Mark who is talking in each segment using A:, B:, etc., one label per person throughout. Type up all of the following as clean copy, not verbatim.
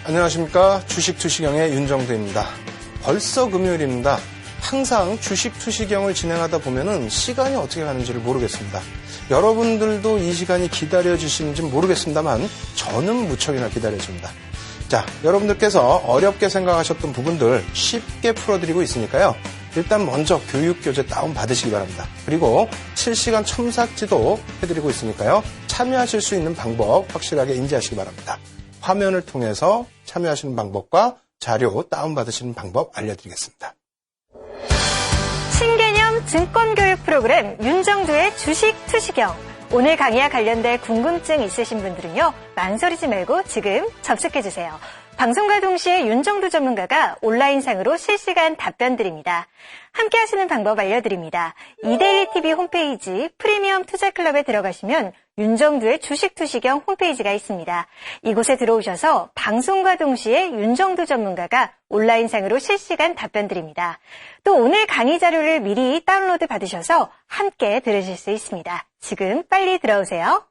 A: 안녕하십니까. 주식 투시경의 윤정두입니다. 벌써 금요일입니다. 항상 주식 투시경을 진행하다 보면은 시간이 어떻게 가는지를 모르겠습니다. 여러분들도 이 시간이 기다려지시는지 모르겠습니다만 저는 무척이나 기다려집니다. 자, 여러분들께서 어렵게 생각하셨던 부분들 쉽게 풀어드리고 있으니까요. 일단 먼저 교육교재 다운받으시기 바랍니다. 그리고 실시간 첨삭지도 해드리고 있으니까요. 참여하실 수 있는 방법 확실하게 인지하시기 바랍니다. 화면을 통해서 참여하시는 방법과 자료 다운받으시는 방법 알려드리겠습니다.
B: 신개념 증권교육 프로그램 윤정두의 주식 투시경. 오늘 강의와 관련된 궁금증 있으신 분들은요. 망설이지 말고 지금 접속해주세요. 방송과 동시에 윤정두 전문가가 온라인상으로 실시간 답변 드립니다. 함께 하시는 방법 알려드립니다. 이데일리TV 홈페이지 프리미엄 투자클럽에 들어가시면 윤정두의 주식 투시경 홈페이지가 있습니다. 이곳에 들어오셔서 방송과 동시에 윤정두 전문가가 온라인상으로 실시간 답변 드립니다. 또 오늘 강의 자료를 미리 다운로드 받으셔서 함께 들으실 수 있습니다. 지금 빨리 들어오세요.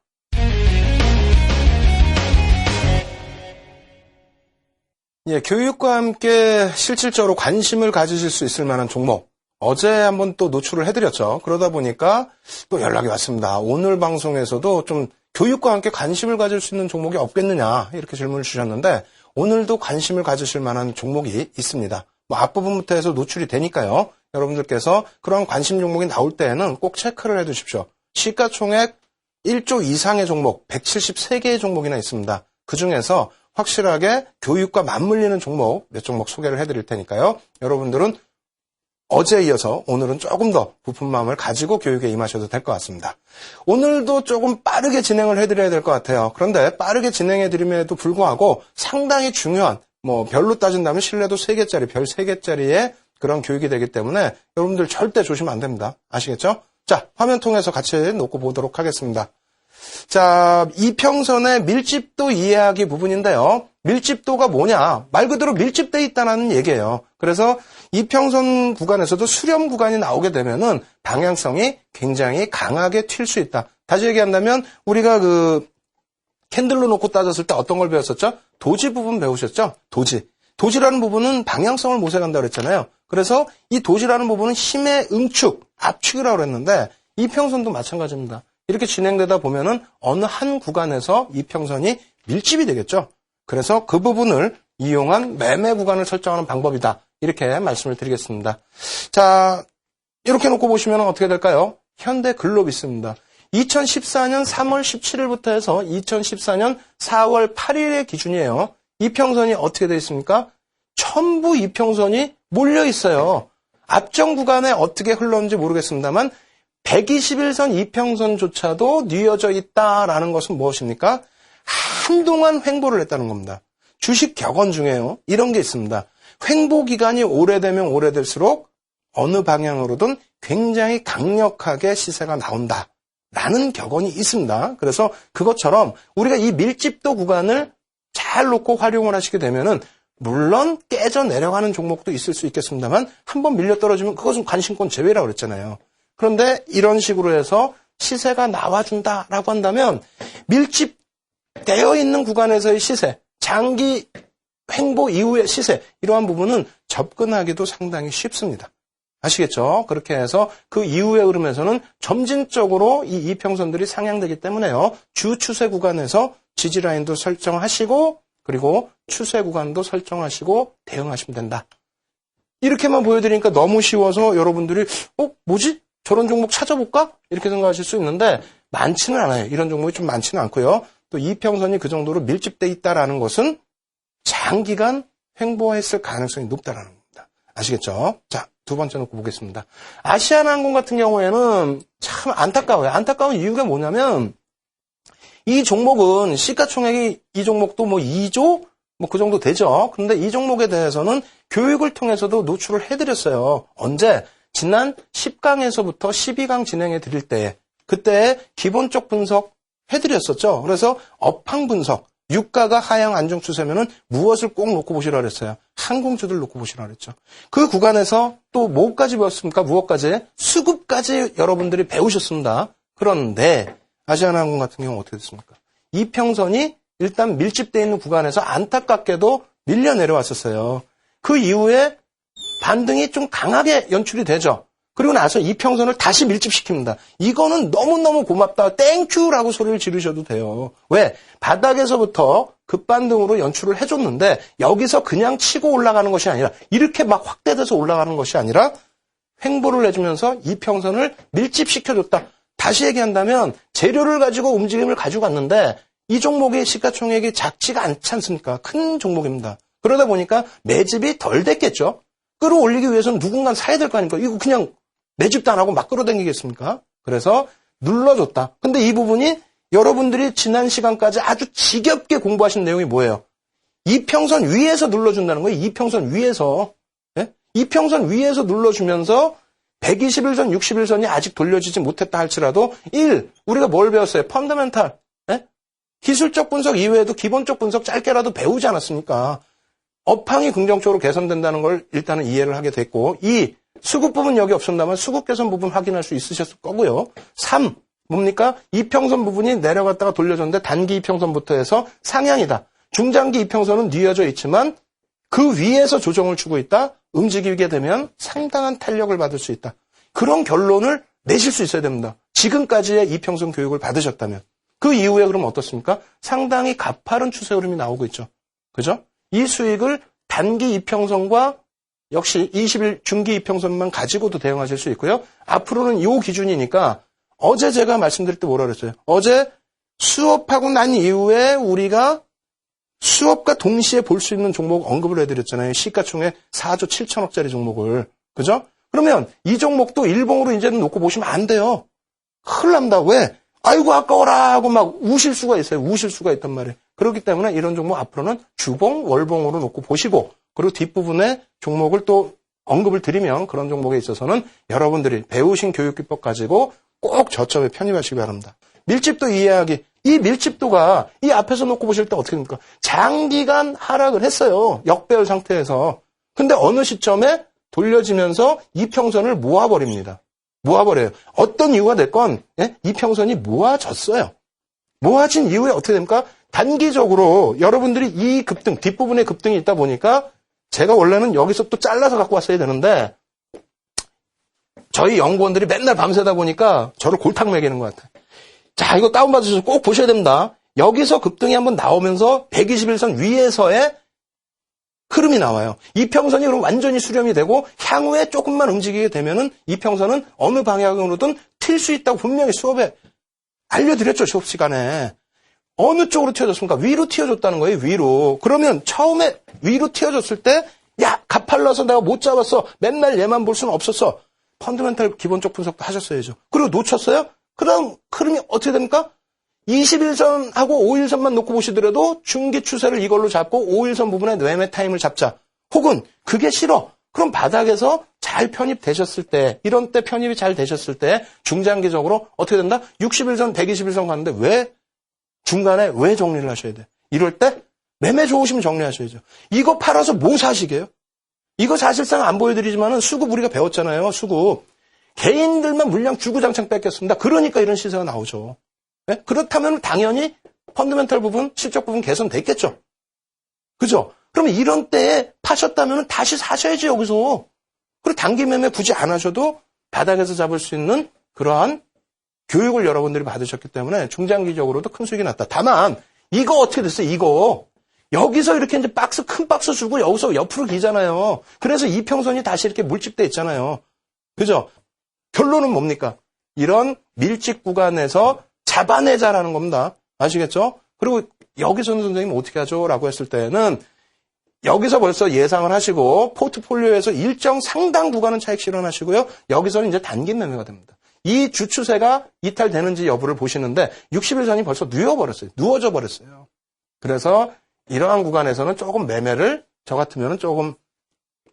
A: 예, 교육과 함께 실질적으로 관심을 가지실 수 있을 만한 종목. 어제 한번 또 노출을 해드렸죠. 그러다 보니까 또 연락이 왔습니다. 오늘 방송에서도 좀 교육과 함께 관심을 가질 수 있는 종목이 없겠느냐 이렇게 질문을 주셨는데 오늘도 관심을 가지실 만한 종목이 있습니다. 뭐 앞부분부터 해서 노출이 되니까요. 여러분들께서 그런 관심 종목이 나올 때에는 꼭 체크를 해두십시오. 시가총액 1조 이상의 종목 173개의 종목이나 있습니다. 그중에서 확실하게 교육과 맞물리는 종목 몇 종목 소개를 해드릴 테니까요. 여러분들은 어제에 이어서 오늘은 조금 더 부푼 마음을 가지고 교육에 임하셔도 될 것 같습니다. 오늘도 조금 빠르게 진행을 해드려야 될 것 같아요. 그런데 빠르게 진행해드림에도 불구하고 상당히 중요한 별로 따진다면 신뢰도 3개짜리, 별 3개짜리의 그런 교육이 되기 때문에 여러분들 절대 조심하면 안 됩니다. 아시겠죠? 자, 화면 통해서 같이 놓고 보도록 하겠습니다. 자, 이평선의 밀집도 이해하기 부분인데요. 밀집도가 뭐냐? 말 그대로 밀집되어 있다는 얘기예요. 그래서 이평선 구간에서도 수렴 구간이 나오게 되면은 방향성이 굉장히 강하게 튈 수 있다. 다시 얘기한다면 우리가 캔들로 놓고 따졌을 때 어떤 걸 배웠었죠? 도지 부분 배우셨죠? 도지. 도지라는 부분은 방향성을 모색한다고 그랬잖아요. 그래서 이 도지라는 부분은 힘의 응축, 압축이라고 그랬는데 이평선도 마찬가지입니다. 이렇게 진행되다 보면은 어느 한 구간에서 이평선이 밀집이 되겠죠. 그래서 그 부분을 이용한 매매 구간을 설정하는 방법이다. 이렇게 말씀을 드리겠습니다. 자, 이렇게 놓고 보시면 어떻게 될까요? 현대글로비스입니다. 2014년 3월 17일부터 해서 2014년 4월 8일의 기준이에요. 이평선이 어떻게 되어 있습니까? 전부 이평선이 몰려 있어요. 앞전 구간에 어떻게 흘렀는지 모르겠습니다만 121선 이평선조차도 뉘어져 있다라는 것은 무엇입니까? 한동안 횡보를 했다는 겁니다. 주식 격언 중에요. 이런 게 있습니다. 횡보 기간이 오래되면 오래될수록 어느 방향으로든 굉장히 강력하게 시세가 나온다라는 격언이 있습니다. 그래서 그것처럼 우리가 이 밀집도 구간을 잘 놓고 활용을 하시게 되면은 물론 깨져 내려가는 종목도 있을 수 있겠습니다만 한번 밀려 떨어지면 그것은 관심권 제외라고 그랬잖아요. 그런데 이런 식으로 해서 시세가 나와준다라고 한다면 밀집되어 있는 구간에서의 시세, 장기 횡보 이후의 시세 이러한 부분은 접근하기도 상당히 쉽습니다. 아시겠죠? 그렇게 해서 그 이후의 흐름에서는 점진적으로 이 이평선들이 상향되기 때문에요. 주 추세 구간에서 지지라인도 설정하시고 그리고 추세 구간도 설정하시고 대응하시면 된다. 이렇게만 보여드리니까 너무 쉬워서 여러분들이 뭐지? 저런 종목 찾아볼까? 이렇게 생각하실 수 있는데 많지는 않아요. 이런 종목이 좀 많지는 않고요. 또 이평선이 그 정도로 밀집돼 있다라는 것은 장기간 횡보했을 가능성이 높다라는 겁니다. 아시겠죠? 자, 두 번째 놓고 보겠습니다. 아시아나항공 같은 경우에는 참 안타까워요. 안타까운 이유가 뭐냐면 이 종목은 시가총액이 이 종목도 2조 그 정도 되죠. 그런데 이 종목에 대해서는 교육을 통해서도 노출을 해드렸어요. 언제? 지난 10강에서부터 12강 진행해 드릴 때 그때 기본적 분석 해드렸었죠. 그래서 업황 분석, 유가가 하향 안정 추세면은 무엇을 꼭 놓고 보시라 그랬어요. 항공주들 놓고 보시라 그랬죠. 그 구간에서 또 뭐까지 배웠습니까? 무엇까지? 수급까지 여러분들이 배우셨습니다. 그런데 아시아나항공 같은 경우 어떻게 됐습니까? 이평선이 일단 밀집되어 있는 구간에서 안타깝게도 밀려 내려왔었어요. 그 이후에 반등이 좀 강하게 연출이 되죠. 그리고 나서 이평선을 다시 밀집시킵니다. 이거는 너무너무 고맙다. 땡큐라고 소리를 지르셔도 돼요. 왜? 바닥에서부터 급반등으로 연출을 해줬는데 여기서 그냥 치고 올라가는 것이 아니라 이렇게 막 확대돼서 올라가는 것이 아니라 횡보를 해주면서 이평선을 밀집시켜줬다. 다시 얘기한다면 재료를 가지고 움직임을 가지고 갔는데 이 종목의 시가총액이 작지가 않지 않습니까? 큰 종목입니다. 그러다 보니까 매집이 덜 됐겠죠. 끌어올리기 위해서는 누군가 사야 될 거 아닙니까? 이거 그냥 매집도 안 하고 막 끌어당기겠습니까? 그래서 눌러줬다. 근데 이 부분이 여러분들이 지난 시간까지 아주 지겹게 공부하신 내용이 뭐예요? 이평선 위에서 눌러준다는 거예요. 이평선 위에서. 예? 이평선 위에서 눌러주면서 121선, 61선이 아직 돌려지지 못했다 할지라도 1. 우리가 뭘 배웠어요? 펀더멘탈. 예? 기술적 분석 이외에도 기본적 분석 짧게라도 배우지 않았습니까? 업황이 긍정적으로 개선된다는 걸 일단은 이해를 하게 됐고 2. 수급 부분 여기 없었다면 수급 개선 부분 확인할 수 있으셨을 거고요. 3. 뭡니까? 이평선 부분이 내려갔다가 돌려줬는데 단기 이평선부터 해서 상향이다. 중장기 이평선은 뉘어져 있지만 그 위에서 조정을 주고 있다. 움직이게 되면 상당한 탄력을 받을 수 있다. 그런 결론을 내실 수 있어야 됩니다. 지금까지의 이평선 교육을 받으셨다면. 그 이후에 그럼 어떻습니까? 상당히 가파른 추세 흐름이 나오고 있죠. 그죠? 이 수익을 단기 이평선과 역시 20일 중기 이평선만 가지고도 대응하실 수 있고요. 앞으로는 이 기준이니까 어제 제가 말씀드릴 때 뭐라 그랬어요? 어제 수업하고 난 이후에 우리가 수업과 동시에 볼 수 있는 종목 언급을 해드렸잖아요. 시가총액 4조 7천억짜리 종목을. 그죠? 그러면 이 종목도 일봉으로 이제는 놓고 보시면 안 돼요. 큰일 납니다. 왜? 아이고 아까워라 하고 막 우실 수가 있어요. 우실 수가 있단 말이에요. 그렇기 때문에 이런 종목 앞으로는 주봉, 월봉으로 놓고 보시고 그리고 뒷부분에 종목을 또 언급을 드리면 그런 종목에 있어서는 여러분들이 배우신 교육기법 가지고 꼭 저점에 편입하시기 바랍니다. 밀집도 이해하기. 이 밀집도가 이 앞에서 놓고 보실 때 어떻게 됩니까? 장기간 하락을 했어요. 역배열 상태에서. 근데 어느 시점에 돌려지면서 이평선을 모아버립니다. 모아버려요. 어떤 이유가 됐건 이평선이 모아졌어요. 모아진 이후에 어떻게 됩니까? 단기적으로 여러분들이 이 급등, 뒷부분에 급등이 있다 보니까 제가 원래는 여기서 또 잘라서 갖고 왔어야 되는데 저희 연구원들이 맨날 밤새다 보니까 저를 골탕 먹이는 것 같아요. 자, 이거 다운받으셔서 꼭 보셔야 됩니다. 여기서 급등이 한번 나오면서 121선 위에서의 흐름이 나와요. 이평선이 그럼 완전히 수렴이 되고 향후에 조금만 움직이게 되면은 이평선은 어느 방향으로든 튈 수 있다고 분명히 수업에 알려드렸죠. 수업 시간에. 어느 쪽으로 튀어졌습니까? 위로 튀어졌다는 거예요. 위로. 그러면 처음에 위로 튀어졌을 때 야, 가팔라서 내가 못 잡았어. 맨날 얘만 볼 수는 없었어. 펀더멘탈 기본적 분석도 하셨어야죠. 그리고 놓쳤어요? 그 다음 흐름이 어떻게 됩니까? 21선하고 5일선만 놓고 보시더라도 중기 추세를 이걸로 잡고 5일선 부분에 매매 타임을 잡자. 혹은 그게 싫어. 그럼 바닥에서 잘 편입되셨을 때, 이런 때 편입이 잘 되셨을 때 중장기적으로 어떻게 된다? 61선, 121선 가는데 왜 중간에 왜 정리를 하셔야 돼? 이럴 때 매매 좋으시면 정리하셔야죠. 이거 팔아서 뭐 사시게요? 이거 사실상 안 보여드리지만은 수급 우리가 배웠잖아요. 수급. 개인들만 물량 주구장창 뺏겼습니다. 그러니까 이런 시세가 나오죠. 네? 그렇다면 당연히 펀더멘탈 부분, 실적 부분 개선됐겠죠. 그죠? 그러면 이런 때에 파셨다면 다시 사셔야지 여기서. 그리고 단기 매매 굳이 안 하셔도 바닥에서 잡을 수 있는 그러한 교육을 여러분들이 받으셨기 때문에 중장기적으로도 큰 수익이 났다. 다만 이거 어떻게 됐어요? 이거. 여기서 이렇게 이제 큰 박스 주고 여기서 옆으로 기잖아요. 그래서 이평선이 다시 이렇게 물집돼 있잖아요. 그죠? 결론은 뭡니까? 이런 밀집 구간에서 잡아내자라는 겁니다. 아시겠죠? 그리고 여기서는 선생님 어떻게 하죠? 라고 했을 때는 여기서 벌써 예상을 하시고 포트폴리오에서 일정 상당 구간은 차익 실현하시고요. 여기서는 이제 단기 매매가 됩니다. 이 주추세가 이탈되는지 여부를 보시는데 60일선이 벌써 누워져 버렸어요. 그래서 이러한 구간에서는 조금 매매를 저 같으면 조금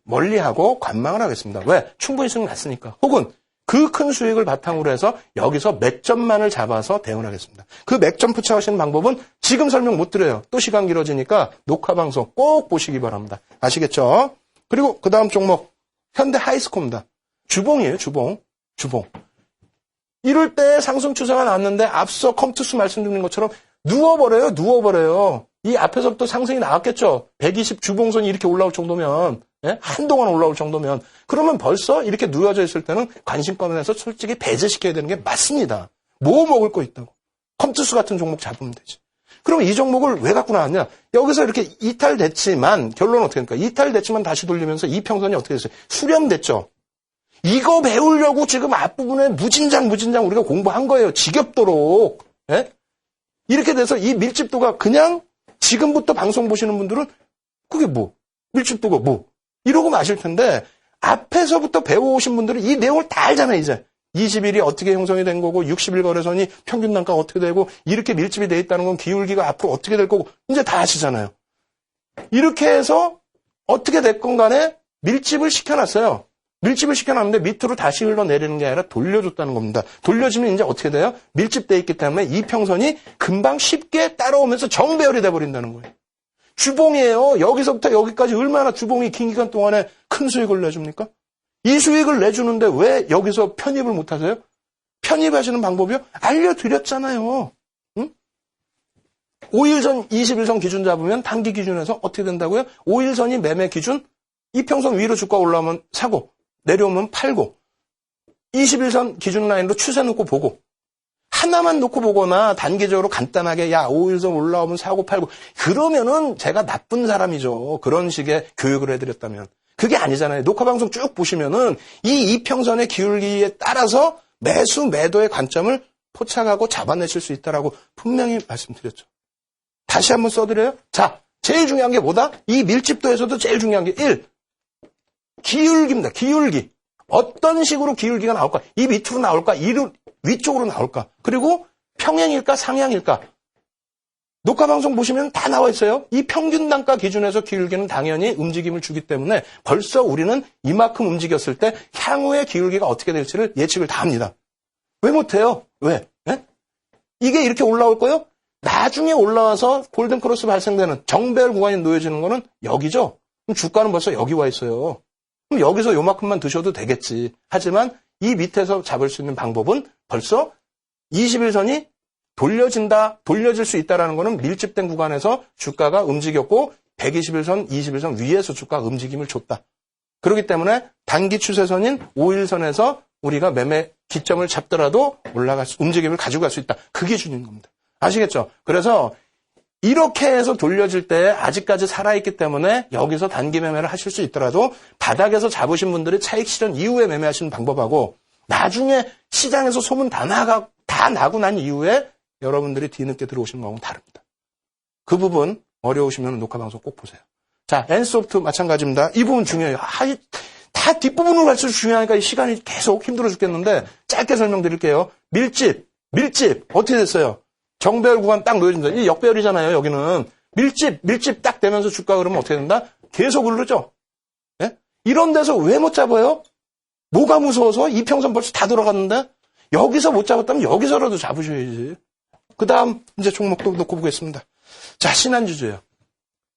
A: 멀리하고 관망을 하겠습니다. 왜? 충분히 수익 났으니까. 혹은 그 큰 수익을 바탕으로 해서 여기서 맥점만을 잡아서 대응을 하겠습니다. 그 맥점 포착하시는 방법은 지금 설명 못 드려요. 또 시간 길어지니까 녹화 방송 꼭 보시기 바랍니다. 아시겠죠? 그리고 그 다음 종목 현대 하이스코입니다. 주봉이에요. 주봉. 이럴 때 상승 추세가 나왔는데 앞서 컴투스 말씀드린 것처럼 누워버려요. 이 앞에서부터 상승이 나왔겠죠. 120 주봉선이 이렇게 올라올 정도면, 예? 한동안 올라올 정도면. 그러면 벌써 이렇게 누워져 있을 때는 관심권에서 솔직히 배제시켜야 되는 게 맞습니다. 뭐 먹을 거 있다고. 컴투스 같은 종목 잡으면 되지. 그럼 이 종목을 왜 갖고 나왔냐? 여기서 이렇게 이탈됐지만, 결론은 어떻게 됩니까? 이탈됐지만 다시 돌리면서 이평선이 어떻게 됐어요? 수렴됐죠. 이거 배우려고 지금 앞부분에 무진장 우리가 공부한 거예요. 지겹도록. 예? 이렇게 돼서 이 밀집도가 그냥 지금부터 방송 보시는 분들은 그게 뭐? 밀집도가 뭐? 이러고 마실 텐데 앞에서부터 배워오신 분들은 이 내용을 다 알잖아요, 이제. 20일이 어떻게 형성이 된 거고 60일 거래선이 평균 단가가 어떻게 되고 이렇게 밀집이 돼 있다는 건 기울기가 앞으로 어떻게 될 거고 이제 다 아시잖아요. 이렇게 해서 어떻게 됐건 간에 밀집을 시켜놨어요. 밀집을 시켜놨는데 밑으로 다시 흘러내리는 게 아니라 돌려줬다는 겁니다. 돌려주면 이제 어떻게 돼요? 밀집돼 있기 때문에 이 평선이 금방 쉽게 따라오면서 정배열이 돼버린다는 거예요. 주봉이에요. 여기서부터 여기까지 얼마나 주봉이 긴 기간 동안에 큰 수익을 내줍니까? 이 수익을 내주는데 왜 여기서 편입을 못하세요? 편입하시는 방법이요? 알려드렸잖아요. 응? 5일 전 21선 기준 잡으면 단기 기준에서 어떻게 된다고요? 5일 선이 매매 기준, 이평선 위로 주가 올라오면 사고, 내려오면 팔고, 21선 기준 라인으로 추세 놓고 보고, 하나만 놓고 보거나 단기적으로 간단하게 5일선 올라오면 사고 팔고, 그러면은 제가 나쁜 사람이죠. 그런 식의 교육을 해드렸다면. 그게 아니잖아요. 녹화방송 쭉 보시면은 이 이평선의 기울기에 따라서 매수, 매도의 관점을 포착하고 잡아내실 수 있다라고 분명히 말씀드렸죠. 다시 한번 써드려요. 자, 제일 중요한 게 뭐다? 이 밀집도에서도 제일 중요한 게 1. 기울기입니다. 기울기. 어떤 식으로 기울기가 나올까? 이 밑으로 나올까? 위쪽으로 나올까? 그리고 평행일까? 상향일까? 녹화방송 보시면 다 나와 있어요. 이 평균 단가 기준에서 기울기는 당연히 움직임을 주기 때문에 벌써 우리는 이만큼 움직였을 때 향후의 기울기가 어떻게 될지를 예측을 다 합니다. 왜 못해요? 왜? 예? 이게 이렇게 올라올 거요? 나중에 올라와서 골든크로스 발생되는 정배열 구간이 놓여지는 거는 여기죠? 그럼 주가는 벌써 여기 와 있어요. 그럼 여기서 요만큼만 드셔도 되겠지. 하지만 이 밑에서 잡을 수 있는 방법은 벌써 21선이 돌려질 수 있다는 것은 밀집된 구간에서 주가가 움직였고 121선, 21선 위에서 주가가 움직임을 줬다. 그렇기 때문에 단기 추세선인 5일선에서 우리가 매매 기점을 잡더라도 움직임을 가지고 갈 수 있다. 그 기준인 겁니다. 아시겠죠? 그래서 이렇게 해서 돌려질 때 아직까지 살아있기 때문에 여기서 단기 매매를 하실 수 있더라도 바닥에서 잡으신 분들이 차익 실현 이후에 매매하시는 방법하고 나중에 시장에서 소문 다 나고 난 이후에 여러분들이 뒤늦게 들어오시는 거하고는 다릅니다. 그 부분 어려우시면 녹화방송 꼭 보세요. 자, N소프트 마찬가지입니다. 이 부분 중요해요. 다 뒷부분으로 갈수록 중요하니까 이 시간이 계속 힘들어 죽겠는데 짧게 설명드릴게요. 밀집 어떻게 됐어요? 정배열 구간 딱 놓여진다. 이 역배열이잖아요. 여기는 밀집 딱 되면서 주가 그러면 어떻게 된다? 계속 오르죠. 예? 이런 데서 왜 못 잡아요? 뭐가 무서워서? 이평선 벌써 다 돌아갔는데 여기서 못 잡았다면 여기서라도 잡으셔야지. 그 다음 이제 종목도 놓고 보겠습니다. 자, 신한주주예요.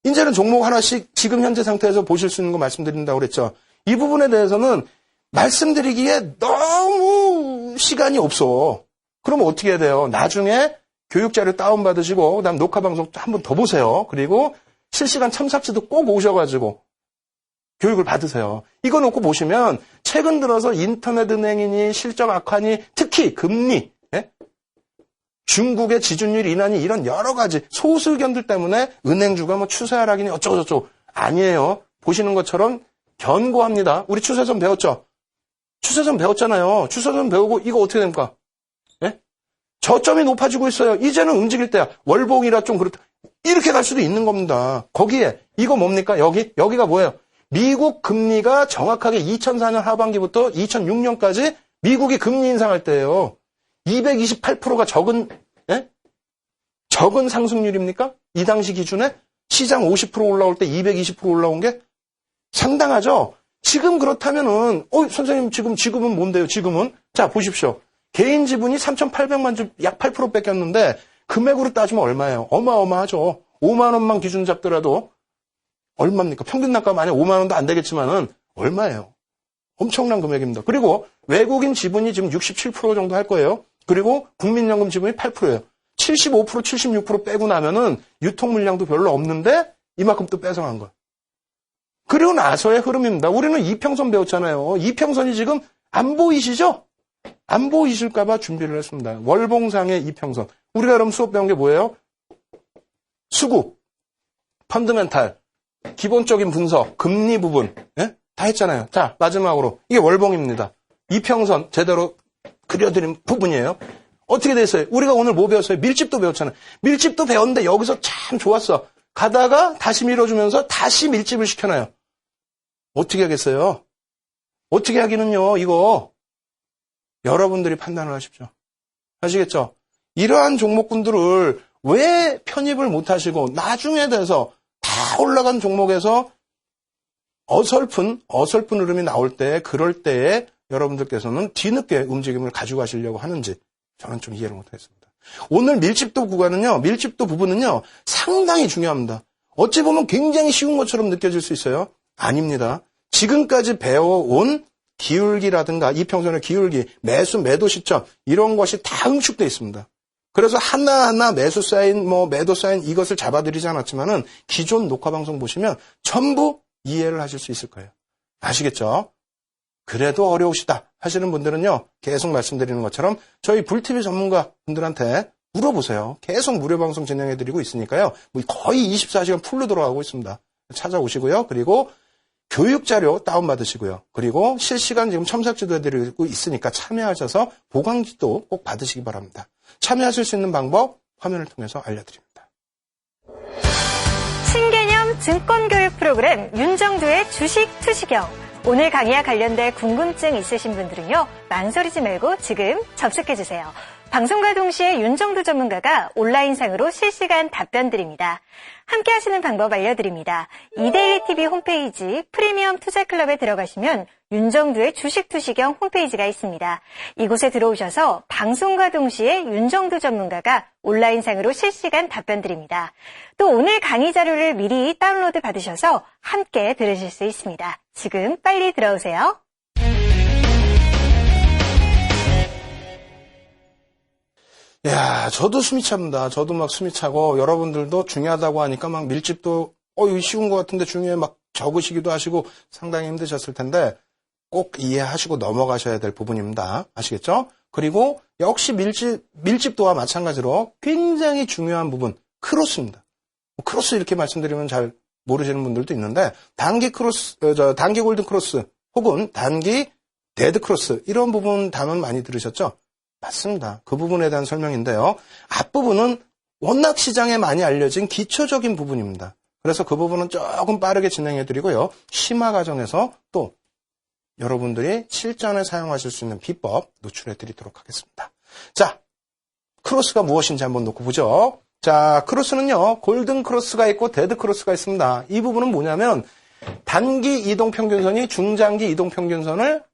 A: 이제는 종목 하나씩 지금 현재 상태에서 보실 수 있는 거 말씀드린다고 그랬죠. 이 부분에 대해서는 말씀드리기에 너무 시간이 없어. 그럼 어떻게 해야 돼요? 나중에 교육자료 다운받으시고 그다음 녹화방송 한 번 더 보세요. 그리고 실시간 첨삭지도 꼭 오셔가지고 교육을 받으세요. 이거 놓고 보시면 최근 들어서 인터넷 은행이니 실적 악화니 특히 금리, 중국의 지준율 인하니 이런 여러 가지 소수견들 때문에 은행주가 뭐 추세 하락이니 어쩌고저쩌고 아니에요. 보시는 것처럼 견고합니다. 우리 추세선 배웠죠? 추세선 배웠잖아요. 추세선 배우고 이거 어떻게 됩니까? 저점이 높아지고 있어요. 이제는 움직일 때야. 월봉이라 좀 그렇다. 이렇게 갈 수도 있는 겁니다. 거기에 이거 뭡니까? 여기가 뭐예요? 미국 금리가 정확하게 2004년 하반기부터 2006년까지 미국이 금리 인상할 때예요. 228%가 적은 상승률입니까? 이 당시 기준에 시장 50% 올라올 때 220% 올라온 게 상당하죠? 지금 그렇다면은, 선생님 지금은 뭔데요? 지금은? 자, 보십시오. 개인 지분이 3,800만 주 약 8% 뺏겼는데 금액으로 따지면 얼마예요? 어마어마하죠. 5만 원만 기준 잡더라도 얼마입니까? 평균 단가 만약 5만 원도 안 되겠지만은 얼마예요? 엄청난 금액입니다. 그리고 외국인 지분이 지금 67% 정도 할 거예요. 그리고 국민연금 지분이 8%예요. 75%, 76% 빼고 나면은 유통 물량도 별로 없는데 이만큼 또 뺏어간 거야. 그리고 나서의 흐름입니다. 우리는 이평선 배웠잖아요. 이평선이 지금 안 보이시죠? 안 보이실까봐 준비를 했습니다. 월봉상의 이평선. 우리가 그럼 수업 배운 게 뭐예요? 수급, 펀드멘탈, 기본적인 분석, 금리 부분, 예? 다 했잖아요. 자, 마지막으로 이게 월봉입니다. 이평선 제대로 그려드린 부분이에요. 어떻게 됐어요? 우리가 오늘 뭐 배웠어요? 밀집도 배웠잖아요. 밀집도 배웠는데 여기서 참 좋았어. 가다가 다시 밀어주면서 다시 밀집을 시켜놔요. 어떻게 하겠어요? 어떻게 하기는요, 이거 여러분들이 판단을 하십시오. 아시겠죠? 이러한 종목군들을 왜 편입을 못 하시고 나중에 돼서 다 올라간 종목에서 어설픈 흐름이 나올 때, 그럴 때에 여러분들께서는 뒤늦게 움직임을 가지고 가시려고 하는지 저는 좀 이해를 못하겠습니다. 오늘 밀집도 구간은요, 밀집도 부분은요, 상당히 중요합니다. 어찌 보면 굉장히 쉬운 것처럼 느껴질 수 있어요. 아닙니다. 지금까지 배워온 기울기라든가 이평선의 기울기, 매수, 매도 시점 이런 것이 다 응축되어 있습니다. 그래서 하나하나 매수 사인, 매도 사인 이것을 잡아드리지 않았지만은 기존 녹화 방송 보시면 전부 이해를 하실 수 있을 거예요. 아시겠죠? 그래도 어려우시다 하시는 분들은요, 계속 말씀드리는 것처럼 저희 불TV 전문가 분들한테 물어보세요. 계속 무료 방송 진행해드리고 있으니까요. 거의 24시간 풀로 돌아가고 있습니다. 찾아오시고요. 그리고 교육자료 다운받으시고요. 그리고 실시간 지금 첨삭지도 해드리고 있으니까 참여하셔서 보강지도 꼭 받으시기 바랍니다. 참여하실 수 있는 방법 화면을 통해서 알려드립니다.
B: 신개념 증권교육 프로그램 윤정두의 주식 투시경. 오늘 강의와 관련된 궁금증 있으신 분들은요, 망설이지 말고 지금 접속해주세요. 방송과 동시에 윤정두 전문가가 온라인상으로 실시간 답변 드립니다. 함께 하시는 방법 알려드립니다. 이데일리TV 홈페이지 프리미엄 투자클럽에 들어가시면 윤정두의 주식 투시경 홈페이지가 있습니다. 이곳에 들어오셔서 방송과 동시에 윤정두 전문가가 온라인상으로 실시간 답변 드립니다. 또 오늘 강의 자료를 미리 다운로드 받으셔서 함께 들으실 수 있습니다. 지금 빨리 들어오세요.
A: 야, 저도 숨이 찹니다. 저도 막 숨이 차고, 여러분들도 중요하다고 하니까 막 밀집도, 이거 쉬운 것 같은데 중요해 막 적으시기도 하시고 상당히 힘드셨을 텐데 꼭 이해하시고 넘어가셔야 될 부분입니다. 아시겠죠? 그리고 역시 밀집도와 마찬가지로 굉장히 중요한 부분, 크로스입니다. 크로스 이렇게 말씀드리면 잘 모르시는 분들도 있는데, 단기 골든 크로스 혹은 단기 데드 크로스, 이런 부분 단어 많이 들으셨죠? 맞습니다. 그 부분에 대한 설명인데요. 앞부분은 워낙 시장에 많이 알려진 기초적인 부분입니다. 그래서 그 부분은 조금 빠르게 진행해드리고요. 심화 과정에서 또 여러분들이 실전에 사용하실 수 있는 비법 노출해드리도록 하겠습니다. 자, 크로스가 무엇인지 한번 놓고 보죠. 자, 크로스는요, 골든 크로스가 있고 데드 크로스가 있습니다. 이 부분은 뭐냐면 단기 이동평균선이 중장기 이동평균선을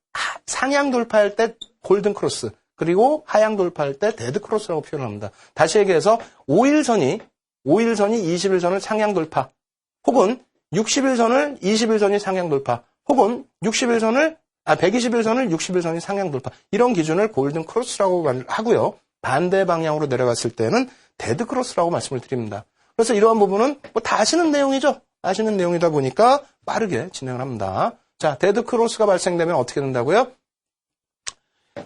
A: 상향 돌파할 때 골든 크로스, 그리고 하향 돌파할 때 데드 크로스라고 표현합니다. 다시 얘기해서 5일선이 20일선을 상향 돌파, 혹은 60일선을 20일선이 상향 돌파, 혹은 120일선을 60일선이 상향 돌파, 이런 기준을 골든 크로스라고 하고요. 반대 방향으로 내려갔을 때는 데드 크로스라고 말씀을 드립니다. 그래서 이러한 부분은 다 아시는 내용이죠. 아시는 내용이다 보니까 빠르게 진행을 합니다. 자, 데드 크로스가 발생되면 어떻게 된다고요?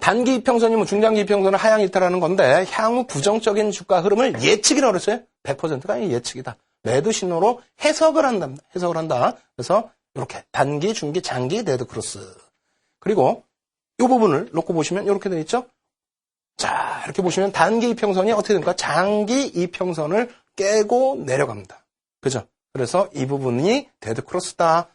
A: 단기 이평선이 중장기 이평선을 하향 이탈하는 건데, 향후 부정적인 주가 흐름을 예측이라고 그랬어요. 100%가 아니라 예측이다. 매도 신호로 해석을 한다. 그래서 이렇게 단기, 중기, 장기, 데드 크로스. 그리고 이 부분을 놓고 보시면 이렇게 되어 있죠. 자, 이렇게 보시면 단기 이평선이 어떻게 됩니까? 장기 이평선을 깨고 내려갑니다. 그죠? 그래서 이 부분이 데드 크로스다.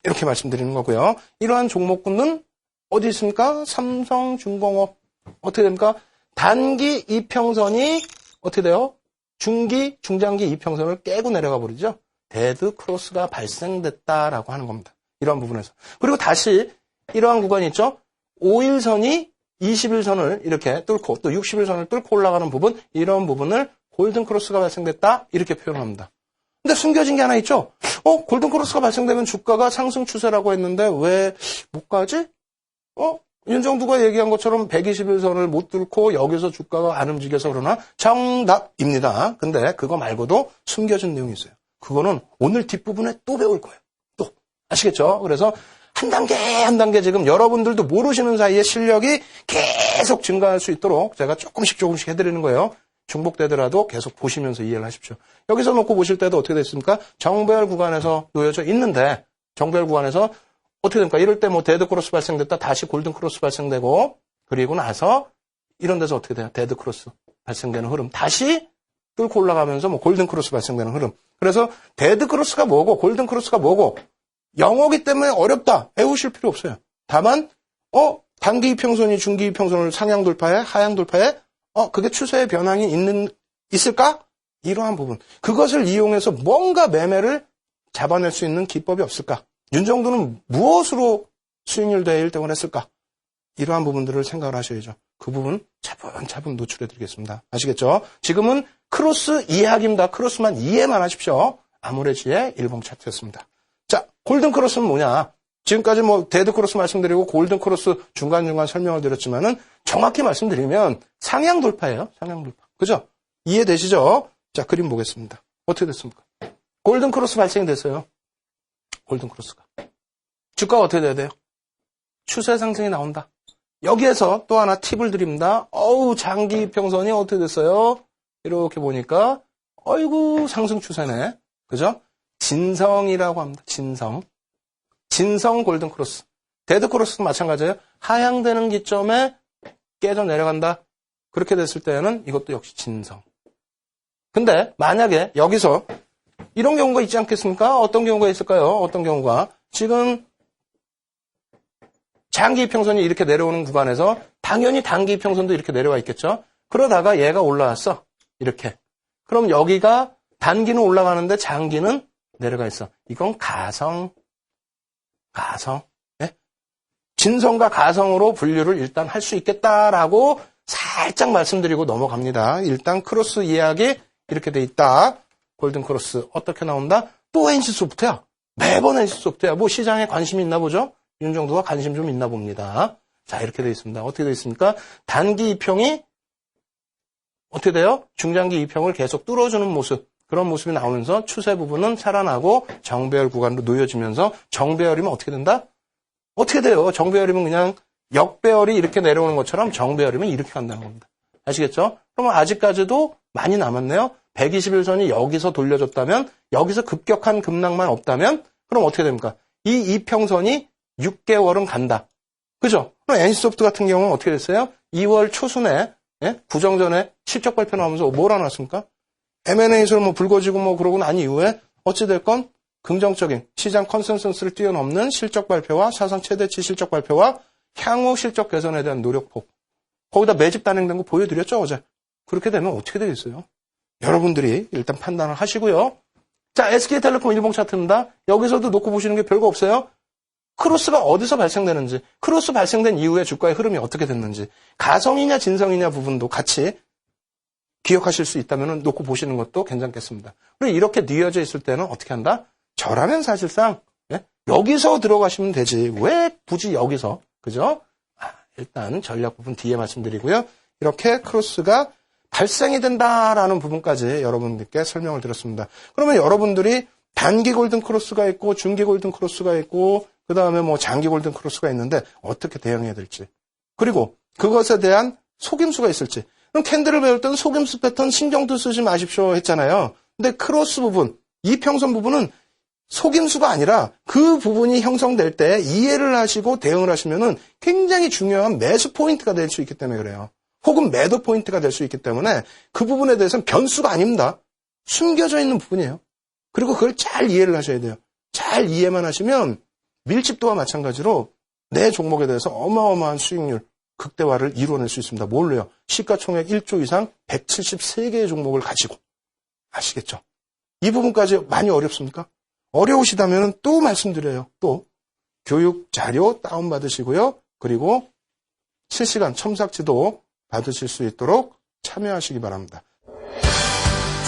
A: 이렇게 말씀드리는 거고요. 이러한 종목군은 어디 있습니까? 삼성중공업. 어떻게 됩니까? 단기 이평선이 어떻게 돼요? 중기, 중장기 이평선을 깨고 내려가 버리죠. 데드 크로스가 발생됐다라고 하는 겁니다. 이러한 부분에서. 그리고 다시 이러한 구간이 있죠. 5일선이 20일선을 이렇게 뚫고 또 60일선을 뚫고 올라가는 부분, 이런 부분을 골든 크로스가 발생됐다, 이렇게 표현합니다. 근데 숨겨진 게 하나 있죠. 골든 크로스가 발생되면 주가가 상승 추세라고 했는데 왜 못 가지? 윤정두가 얘기한 것처럼 121선을 못 뚫고 여기서 주가가 안 움직여서 그러나 정답입니다. 근데 그거 말고도 숨겨진 내용이 있어요. 그거는 오늘 뒷부분에 또 배울 거예요. 또 아시겠죠? 그래서 한 단계 지금 여러분들도 모르시는 사이에 실력이 계속 증가할 수 있도록 제가 조금씩 해드리는 거예요. 중복되더라도 계속 보시면서 이해를 하십시오. 여기서 놓고 보실 때도 어떻게 됐습니까? 정배열 구간에서 놓여져 있는데 정배열 구간에서 어떻게 됩니까? 이럴 때 뭐 데드 크로스 발생됐다 다시 골든 크로스 발생되고 그리고 나서 이런 데서 어떻게 돼요? 데드 크로스 발생되는 흐름 다시 뚫고 올라가면서 뭐 골든 크로스 발생되는 흐름. 그래서 데드 크로스가 뭐고 골든 크로스가 뭐고 영어기 때문에 어렵다. 외우실 필요 없어요. 다만 단기 이평선이 중기 이평선을 상향 돌파해 하향 돌파해 그게 추세의 변환이 있을까? 이러한 부분. 그것을 이용해서 뭔가 매매를 잡아낼 수 있는 기법이 없을까? 윤정두는 무엇으로 수익률 대 1등을 했을까? 이러한 부분들을 생각을 하셔야죠. 그 부분 차분차분 노출해드리겠습니다. 아시겠죠? 지금은 크로스 이해하기입니다. 크로스만 이해만 하십시오. 아모레지의 일봉 차트였습니다. 자, 골든 크로스는 뭐냐? 지금까지 뭐 데드 크로스 말씀드리고 골든 크로스 중간중간 설명을 드렸지만은 정확히 말씀드리면 상향 돌파예요. 상향 돌파. 그죠? 이해되시죠? 자, 그림 보겠습니다. 어떻게 됐습니까? 골든 크로스 발생이 됐어요. 골든 크로스가. 주가가 어떻게 돼야 돼요? 추세 상승이 나온다. 여기에서 또 하나 팁을 드립니다. 장기 이평선이 어떻게 됐어요? 이렇게 보니까 어이구 상승 추세네. 그죠? 진성이라고 합니다. 진성 골든 크로스. 데드 크로스도 마찬가지예요. 하향되는 기점에 깨져 내려간다. 그렇게 됐을 때는 이것도 역시 진성. 근데 만약에 여기서 이런 경우가 있지 않겠습니까? 어떤 경우가 있을까요? 어떤 경우가 지금 장기 이평선이 이렇게 내려오는 구간에서 당연히 단기 이평선도 이렇게 내려와 있겠죠? 그러다가 얘가 올라왔어. 이렇게. 그럼 여기가 단기는 올라가는데 장기는 내려가 있어. 이건 가성. 예? 진성과 가성으로 분류를 일단 할 수 있겠다라고 살짝 말씀드리고 넘어갑니다. 일단 크로스 이해하기 이렇게 돼 있다. 골든 크로스 어떻게 나온다? 또 NC소프트야. 매번 NC소프트야. 뭐 시장에 관심이 있나 보죠? 윤정두가 관심 좀 있나 봅니다. 자, 이렇게 돼 있습니다. 어떻게 돼 있습니까? 단기 이평이 어떻게 돼요? 중장기 이평을 계속 뚫어주는 모습. 그런 모습이 나오면서 추세 부분은 살아나고 정배열 구간으로 놓여지면서 정배열이면 어떻게 된다? 어떻게 돼요? 정배열이면 그냥 역배열이 이렇게 내려오는 것처럼 정배열이면 이렇게 간다는 겁니다. 아시겠죠? 그러면 아직까지도 많이 남았네요. 121선이 여기서 돌려줬다면 여기서 급격한 급락만 없다면 그럼 어떻게 됩니까? 이 이평선이 6개월은 간다. 그죠? 그럼 NC소프트 같은 경우는 어떻게 됐어요? 2월 초순에 구정전에 실적 발표 나오면서 뭐라 나왔습니까? M&A에서 뭐 불거지고 뭐 그러고 난 이후에 어찌됐건 긍정적인 시장 컨센서스를 뛰어넘는 실적 발표와 사상 최대치 실적 발표와 향후 실적 개선에 대한 노력폭. 거기다 매집 단행된 거 보여드렸죠, 어제. 그렇게 되면 어떻게 되겠어요? 여러분들이 일단 판단을 하시고요. 자, SK텔레콤 일봉 차트입니다. 여기서도 놓고 보시는 게 별거 없어요. 크로스가 어디서 발생되는지, 크로스 발생된 이후에 주가의 흐름이 어떻게 됐는지, 가성이냐 진성이냐 부분도 같이 기억하실 수 있다면 놓고 보시는 것도 괜찮겠습니다. 그리고 이렇게 뉘어져 있을 때는 어떻게 한다? 저라면 사실상 여기서 들어가시면 되지. 왜 굳이 여기서? 그죠? 일단 전략 부분 뒤에 말씀드리고요. 이렇게 크로스가 발생이 된다라는 부분까지 여러분들께 설명을 드렸습니다. 그러면 여러분들이 단기 골든 크로스가 있고 중기 골든 크로스가 있고 그 다음에 뭐 장기 골든 크로스가 있는데 어떻게 대응해야 될지. 그리고 그것에 대한 속임수가 있을지. 그럼 캔들을 배울 때는 속임수 패턴 신경도 쓰지 마십시오 했잖아요. 근데 크로스 부분, 이평선 부분은 속임수가 아니라 그 부분이 형성될 때 이해를 하시고 대응을 하시면은 굉장히 중요한 매수 포인트가 될 수 있기 때문에 그래요. 혹은 매도 포인트가 될 수 있기 때문에 그 부분에 대해서는 변수가 아닙니다. 숨겨져 있는 부분이에요. 그리고 그걸 잘 이해를 하셔야 돼요. 잘 이해만 하시면 밀집도와 마찬가지로 내 종목에 대해서 어마어마한 수익률, 극대화를 이루어낼 수 있습니다. 뭘로요? 시가총액 1조 이상 173개의 종목을 가지고. 아시겠죠? 이 부분까지 많이 어렵습니까? 어려우시다면 또 말씀드려요. 또 교육 자료 다운받으시고요. 그리고 실시간 첨삭지도 받으실 수 있도록 참여하시기 바랍니다.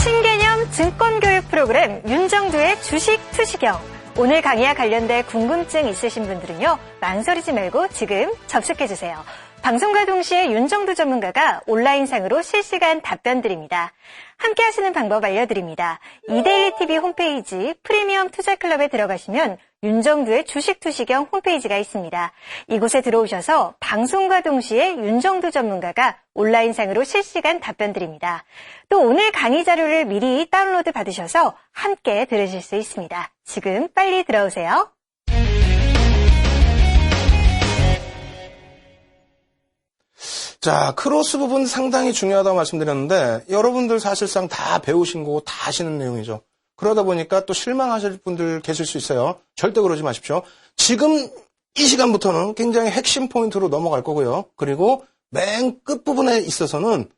B: 신개념 증권교육 프로그램 윤정두의 주식 투시경. 오늘 강의와 관련된 궁금증 있으신 분들은요, 망설이지 말고 지금 접속해주세요. 방송과 동시에 윤정두 전문가가 온라인상으로 실시간 답변 드립니다. 함께 하시는 방법 알려드립니다. 이데일리TV 홈페이지 프리미엄 투자클럽에 들어가시면 윤정두의 주식투시경 홈페이지가 있습니다. 이곳에 들어오셔서 방송과 동시에 윤정두 전문가가 온라인상으로 실시간 답변 드립니다. 또 오늘 강의 자료를 미리 다운로드 받으셔서 함께 들으실 수 있습니다. 지금 빨리 들어오세요.
A: 자, 크로스 부분 상당히 중요하다고 말씀드렸는데 여러분들 사실상 다 배우신 거고 다 아시는 내용이죠. 그러다 보니까 또 실망하실 분들 계실 수 있어요. 절대 그러지 마십시오. 지금 이 시간부터는 굉장히 핵심 포인트로 넘어갈 거고요. 그리고 맨 끝부분에 있어서는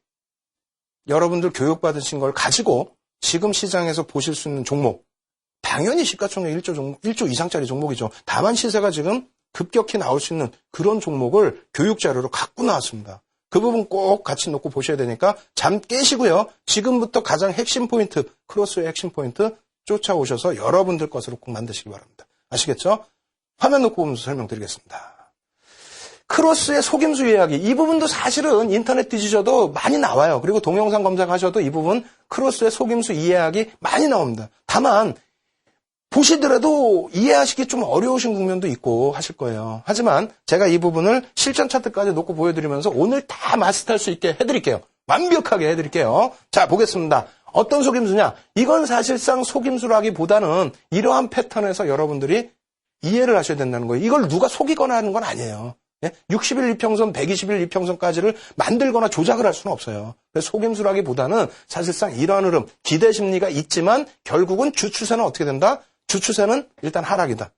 A: 여러분들 교육받으신 걸 가지고 지금 시장에서 보실 수 있는 종목, 당연히 시가총액 1조 이상짜리 종목이죠. 다만 시세가 지금 급격히 나올 수 있는 그런 종목을 교육자료로 갖고 나왔습니다. 그 부분 꼭 같이 놓고 보셔야 되니까 잠 깨시고요. 지금부터 가장 핵심 포인트, 크로스의 핵심 포인트 쫓아오셔서 여러분들 것으로 꼭 만드시기 바랍니다. 아시겠죠? 화면 놓고 보면서 설명드리겠습니다. 크로스의 속임수 이야기, 이 부분도 사실은 인터넷 뒤지셔도 많이 나와요. 그리고 동영상 검색하셔도 이 부분 크로스의 속임수 이해하기 많이 나옵니다. 다만 보시더라도 이해하시기 좀 어려우신 국면도 있고 하실 거예요. 하지만 제가 이 부분을 실전 차트까지 놓고 보여드리면서 오늘 다 마스터할 수 있게 해드릴게요. 완벽하게 해드릴게요. 자, 보겠습니다. 어떤 속임수냐? 이건 사실상 속임수라기보다는 이러한 패턴에서 여러분들이 이해를 하셔야 된다는 거예요. 이걸 누가 속이거나 하는 건 아니에요. 60일 이평선, 120일 이평선까지를 만들거나 조작을 할 수는 없어요. 그래서 속임수라기보다는 사실상 이러한 흐름, 기대 심리가 있지만 결국은 주 추세는 어떻게 된다? 주 추세는 일단 하락이다.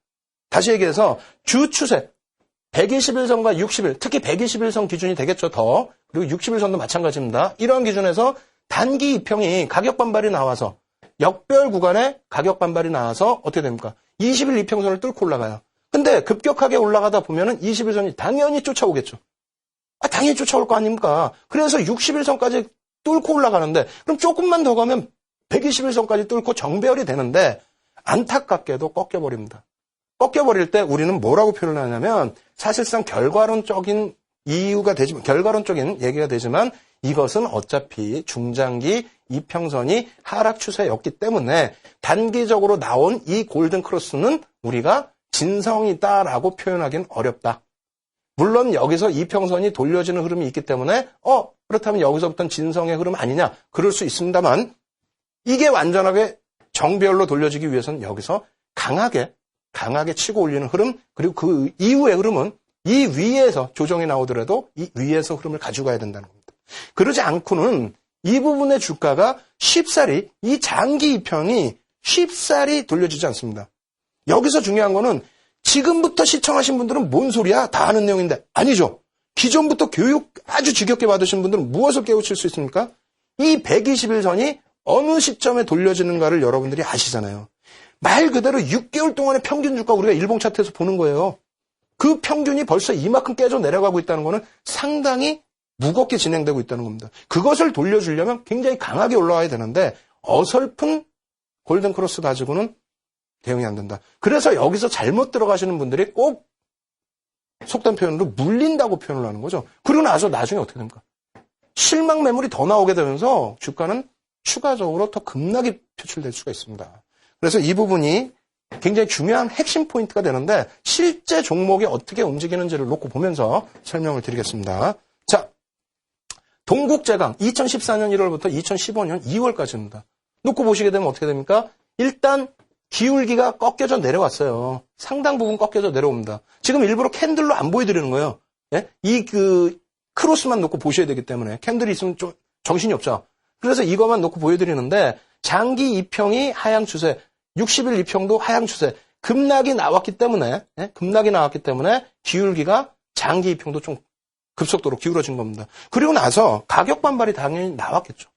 A: 다시 얘기해서 주 추세 121선과 60일, 특히 121선 기준이 되겠죠. 더. 그리고 60일선도 마찬가지입니다. 이런 기준에서 단기 이평이 가격 반발이 나와서 역별 구간에 가격 반발이 나와서 어떻게 됩니까? 20일 이평선을 뚫고 올라가요. 근데 급격하게 올라가다 보면은 21선이 당연히 쫓아오겠죠. 당연히 쫓아올 거 아닙니까? 그래서 60일선까지 뚫고 올라가는데 그럼 조금만 더 가면 121선까지 뚫고 정배열이 되는데 안타깝게도 꺾여버립니다. 꺾여버릴 때 우리는 뭐라고 표현을 하냐면 사실상 결과론적인 이유가 되지만, 결과론적인 얘기가 되지만 이것은 어차피 중장기 이평선이 하락 추세였기 때문에 단기적으로 나온 이 골든 크로스는 우리가 진성이다라고 표현하기는 어렵다. 물론 여기서 이평선이 돌려지는 흐름이 있기 때문에 그렇다면 여기서부터는 진성의 흐름 아니냐? 그럴 수 있습니다만 이게 완전하게 정배열로 돌려지기 위해서는 여기서 강하게 치고 올리는 흐름, 그리고 그 이후의 흐름은 이 위에서 조정이 나오더라도 이 위에서 흐름을 가지고 가야 된다는 겁니다. 그러지 않고는 이 부분의 주가가 쉽사리, 이 장기 이평이 쉽사리 돌려지지 않습니다. 여기서 중요한 거는 지금부터 시청하신 분들은 뭔 소리야? 다 아는 내용인데 아니죠. 기존부터 교육 아주 지겹게 받으신 분들은 무엇을 깨우칠 수 있습니까? 이 121선이 어느 시점에 돌려지는가를 여러분들이 아시잖아요. 말 그대로 6개월 동안의 평균 주가 우리가 일봉 차트에서 보는 거예요. 그 평균이 벌써 이만큼 깨져 내려가고 있다는 거는 상당히 무겁게 진행되고 있다는 겁니다. 그것을 돌려주려면 굉장히 강하게 올라와야 되는데 어설픈 골든 크로스 가지고는 대응이 안 된다. 그래서 여기서 잘못 들어가시는 분들이 꼭 속된 표현으로 물린다고 표현을 하는 거죠. 그리고 나서 나중에 어떻게 됩니까? 실망 매물이 더 나오게 되면서 주가는 추가적으로 더 급락이 표출될 수가 있습니다. 그래서 이 부분이 굉장히 중요한 핵심 포인트가 되는데 실제 종목이 어떻게 움직이는지를 놓고 보면서 설명을 드리겠습니다. 자, 동국제강 2014년 1월부터 2015년 2월까지입니다. 놓고 보시게 되면 어떻게 됩니까? 일단 기울기가 꺾여져 내려왔어요. 상당 부분 꺾여져 내려옵니다. 지금 일부러 캔들로 안 보여드리는 거예요. 이 크로스만 놓고 보셔야 되기 때문에 캔들이 있으면 좀 정신이 없죠. 그래서 이것만 놓고 보여드리는데 장기 이평이 하향 추세, 60일 이평도 하향 추세, 급락이 나왔기 때문에 기울기가 장기 이평도 좀 급속도로 기울어진 겁니다. 그리고 나서 가격 반발이 당연히 나왔겠죠.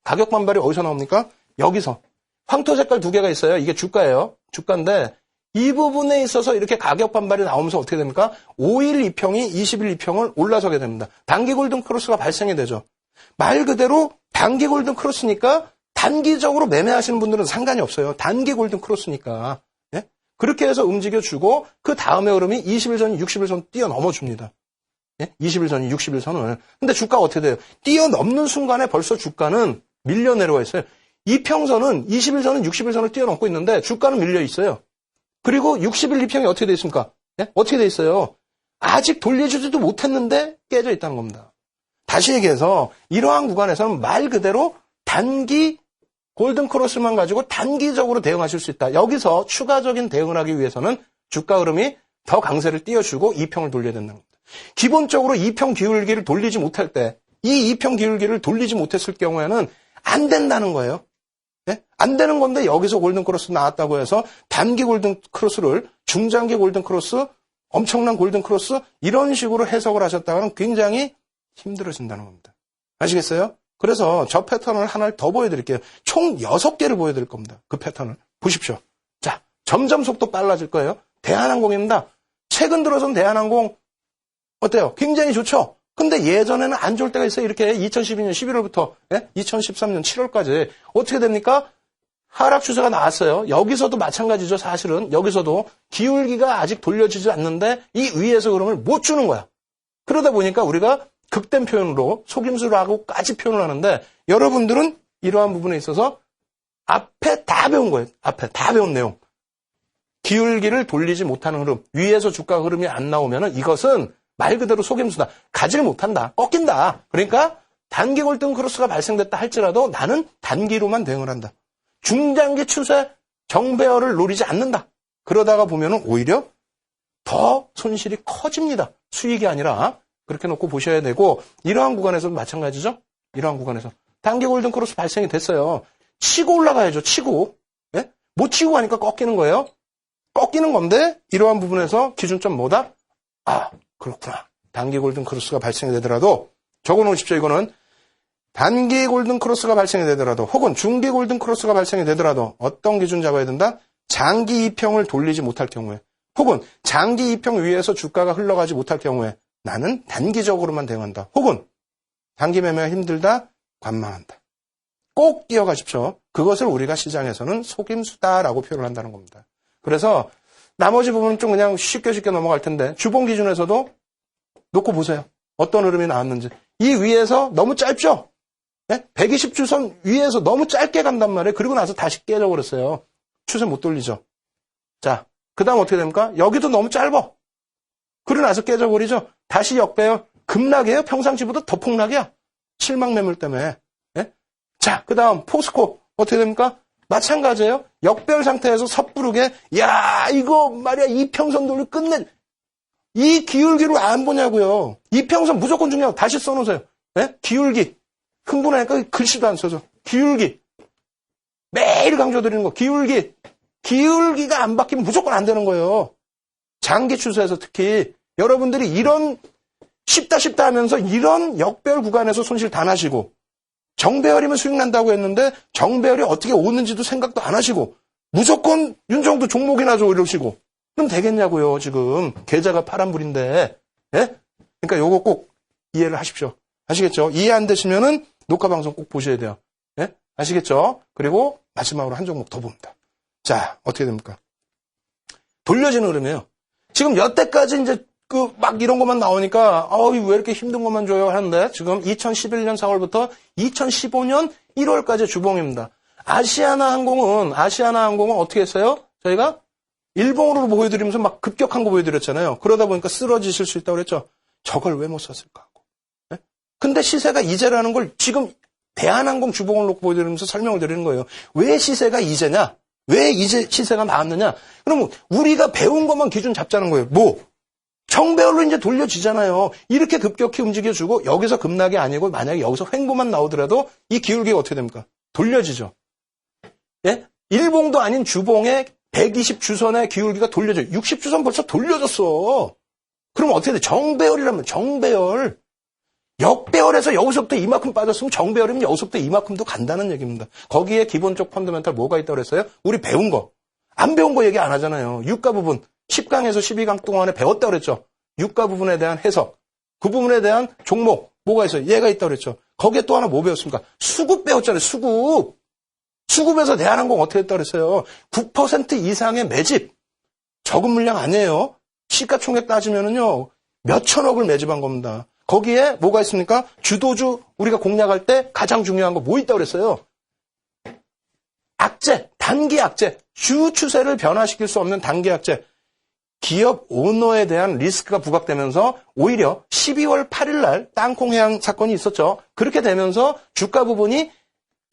A: 가격 반발이 어디서 나옵니까? 여기서 황토 색깔 두 개가 있어요. 이게 주가예요. 주가인데 이 부분에 있어서 이렇게 가격 반발이 나오면서 어떻게 됩니까? 5일 이평이 20일 이평을 올라서게 됩니다. 단기 골든 크로스가 발생이 되죠. 말 그대로 단기 골든 크로스니까 단기적으로 매매하시는 분들은 상관이 없어요. 단기 골든 크로스니까. 그렇게 해서 움직여주고 그 다음에 흐름이 20일선이 60일선 뛰어넘어줍니다. 예? 20일선이 60일선을. 근데 주가가 어떻게 돼요? 뛰어넘는 순간에 벌써 주가는 밀려 내려와 있어요. 이평선은 20일선은 60일선을 뛰어넘고 있는데 주가는 밀려 있어요. 그리고 60일 이평이 어떻게 돼 있습니까? 예? 어떻게 돼 있어요? 아직 돌려주지도 못했는데 깨져 있다는 겁니다. 다시 얘기해서 이러한 구간에서는 말 그대로 단기 골든크로스만 가지고 단기적으로 대응하실 수 있다. 여기서 추가적인 대응을 하기 위해서는 주가 흐름이 더 강세를 띄워주고 2평을 돌려야 된다는 겁니다. 기본적으로 2평 기울기를 돌리지 못할 때, 이 2평 기울기를 돌리지 못했을 경우에는 안 된다는 거예요. 네? 안 되는 건데 여기서 골든크로스 나왔다고 해서 단기 골든크로스를 중장기 골든크로스, 엄청난 골든크로스 이런 식으로 해석을 하셨다가는 굉장히 힘들어진다는 겁니다. 아시겠어요? 그래서 저 패턴을 하나를 더 보여드릴게요. 총 6개를 보여드릴 겁니다. 그 패턴을. 보십시오. 자, 점점 속도 빨라질 거예요. 대한항공입니다. 최근 들어선 대한항공 어때요? 굉장히 좋죠? 근데 예전에는 안 좋을 때가 있어요. 이렇게 2012년 11월부터 2013년 7월까지 어떻게 됩니까? 하락 추세가 나왔어요. 여기서도 마찬가지죠. 사실은 여기서도 기울기가 아직 돌려지지 않는데 이 위에서 흐름을 못 주는 거야. 그러다 보니까 우리가 극된 표현으로 속임수라고까지 표현을 하는데 여러분들은 이러한 부분에 있어서 앞에 다 배운 거예요. 앞에 다 배운 내용. 기울기를 돌리지 못하는 흐름, 위에서 주가 흐름이 안 나오면은 이것은 말 그대로 속임수다. 가지를 못한다. 꺾인다. 그러니까 단기 골든크로스가 발생됐다 할지라도 나는 단기로만 대응을 한다. 중장기 추세 정배열을 노리지 않는다. 그러다가 보면은 오히려 더 손실이 커집니다. 수익이 아니라. 그렇게 놓고 보셔야 되고 이러한 구간에서도 마찬가지죠. 이러한 구간에서 단기 골든크로스 발생이 됐어요. 치고 올라가야죠. 치고. 예? 못 치고 가니까 꺾이는 거예요. 꺾이는 건데 이러한 부분에서 기준점 뭐다? 아, 그렇구나. 단기 골든크로스가 발생이 되더라도 적어놓으십시오. 이거는 단기 골든크로스가 발생이 되더라도 혹은 중기 골든크로스가 발생이 되더라도 어떤 기준 잡아야 된다? 장기 이평을 돌리지 못할 경우에 혹은 장기 이평 위에서 주가가 흘러가지 못할 경우에 나는 단기적으로만 대응한다. 혹은 단기 매매가 힘들다. 관망한다. 꼭 기억하십시오. 그것을 우리가 시장에서는 속임수다라고 표현을 한다는 겁니다. 그래서 나머지 부분은 좀 그냥 쉽게 넘어갈 텐데 주봉 기준에서도 놓고 보세요. 어떤 흐름이 나왔는지. 이 위에서 너무 짧죠? 네? 120주선 위에서 너무 짧게 간단 말이에요. 그리고 나서 다시 깨져버렸어요. 추세 못 돌리죠. 자, 그 다음 어떻게 됩니까? 여기도 너무 짧아. 그러고 나서 깨져버리죠. 다시 역배열. 급락이에요? 평상시보다 더 폭락이야. 실망 매물 때문에. 네? 자, 그 다음 포스코 어떻게 됩니까? 마찬가지예요. 역배열 상태에서 섣부르게 야 이거 말이야 이평선 돌리 끝내. 이 기울기를 안 보냐고요. 이평선 무조건 중요하고 다시 써놓으세요. 네? 기울기. 흥분하니까 글씨도 안 써져. 기울기. 매일 강조드리는 거. 기울기. 기울기가 안 바뀌면 무조건 안 되는 거예요. 장기 추세에서 특히 여러분들이 이런 쉽다 하면서 이런 역배열 구간에서 손실 다 나시고 정배열이면 수익 난다고 했는데 정배열이 어떻게 오는지도 생각도 안 하시고 무조건 윤정도 종목이나 줘 이러시고 그럼 되겠냐고요. 지금 계좌가 파란불인데. 예? 그러니까 요거 꼭 이해를 하십시오. 아시겠죠? 이해 안 되시면은 녹화 방송 꼭 보셔야 돼요. 예? 아시겠죠? 그리고 마지막으로 한 종목 더 봅니다. 자, 어떻게 됩니까? 돌려지는 흐름이에요. 지금 여태까지 이제 막 이런 것만 나오니까 왜 이렇게 힘든 것만 줘요 하는데 지금 2011년 4월부터 2015년 1월까지 주봉입니다. 아시아나 항공은 어떻게 했어요? 저희가 일봉으로 보여드리면서 막 급격한 거 보여드렸잖아요. 그러다 보니까 쓰러지실 수 있다고 그랬죠. 저걸 왜 못 썼을까 하고. 네? 근데 시세가 이제라는 걸 지금 대한항공 주봉을 놓고 보여드리면서 설명을 드리는 거예요. 왜 시세가 이제냐? 왜 이제 시세가 나왔느냐? 그러면 우리가 배운 것만 기준 잡자는 거예요. 뭐? 정배열로 이제 돌려지잖아요. 이렇게 급격히 움직여주고 여기서 급락이 아니고 만약에 여기서 횡보만 나오더라도 이 기울기가 어떻게 됩니까? 돌려지죠. 예? 일봉도 아닌 주봉의 120주선의 기울기가 돌려져요. 60주선 벌써 돌려졌어. 그럼 어떻게 돼? 정배열이라면 정배열. 역배열에서 여기서부터 이만큼 빠졌으면 정배열이면 여기서부터 이만큼도 간다는 얘기입니다. 거기에 기본적 펀더멘탈 뭐가 있다고 그랬어요? 우리 배운 거. 안 배운 거 얘기 안 하잖아요. 유가 부분. 10강에서 12강 동안에 배웠다고 그랬죠. 유가 부분에 대한 해석. 그 부분에 대한 종목. 뭐가 있어요? 얘가 있다고 그랬죠. 거기에 또 하나 뭐 배웠습니까? 수급 배웠잖아요. 수급. 수급에서 대한항공 어떻게 했다고 그랬어요? 9% 이상의 매집. 적은 물량 아니에요. 시가총액 따지면은요, 몇 천억을 매집한 겁니다. 거기에 뭐가 있습니까? 주도주 우리가 공략할 때 가장 중요한 거 뭐 있다고 그랬어요? 악재, 단기 악재, 주 추세를 변화시킬 수 없는 단기 악재. 기업 오너에 대한 리스크가 부각되면서 오히려 12월 8일 날 땅콩 해양 사건이 있었죠. 그렇게 되면서 주가 부분이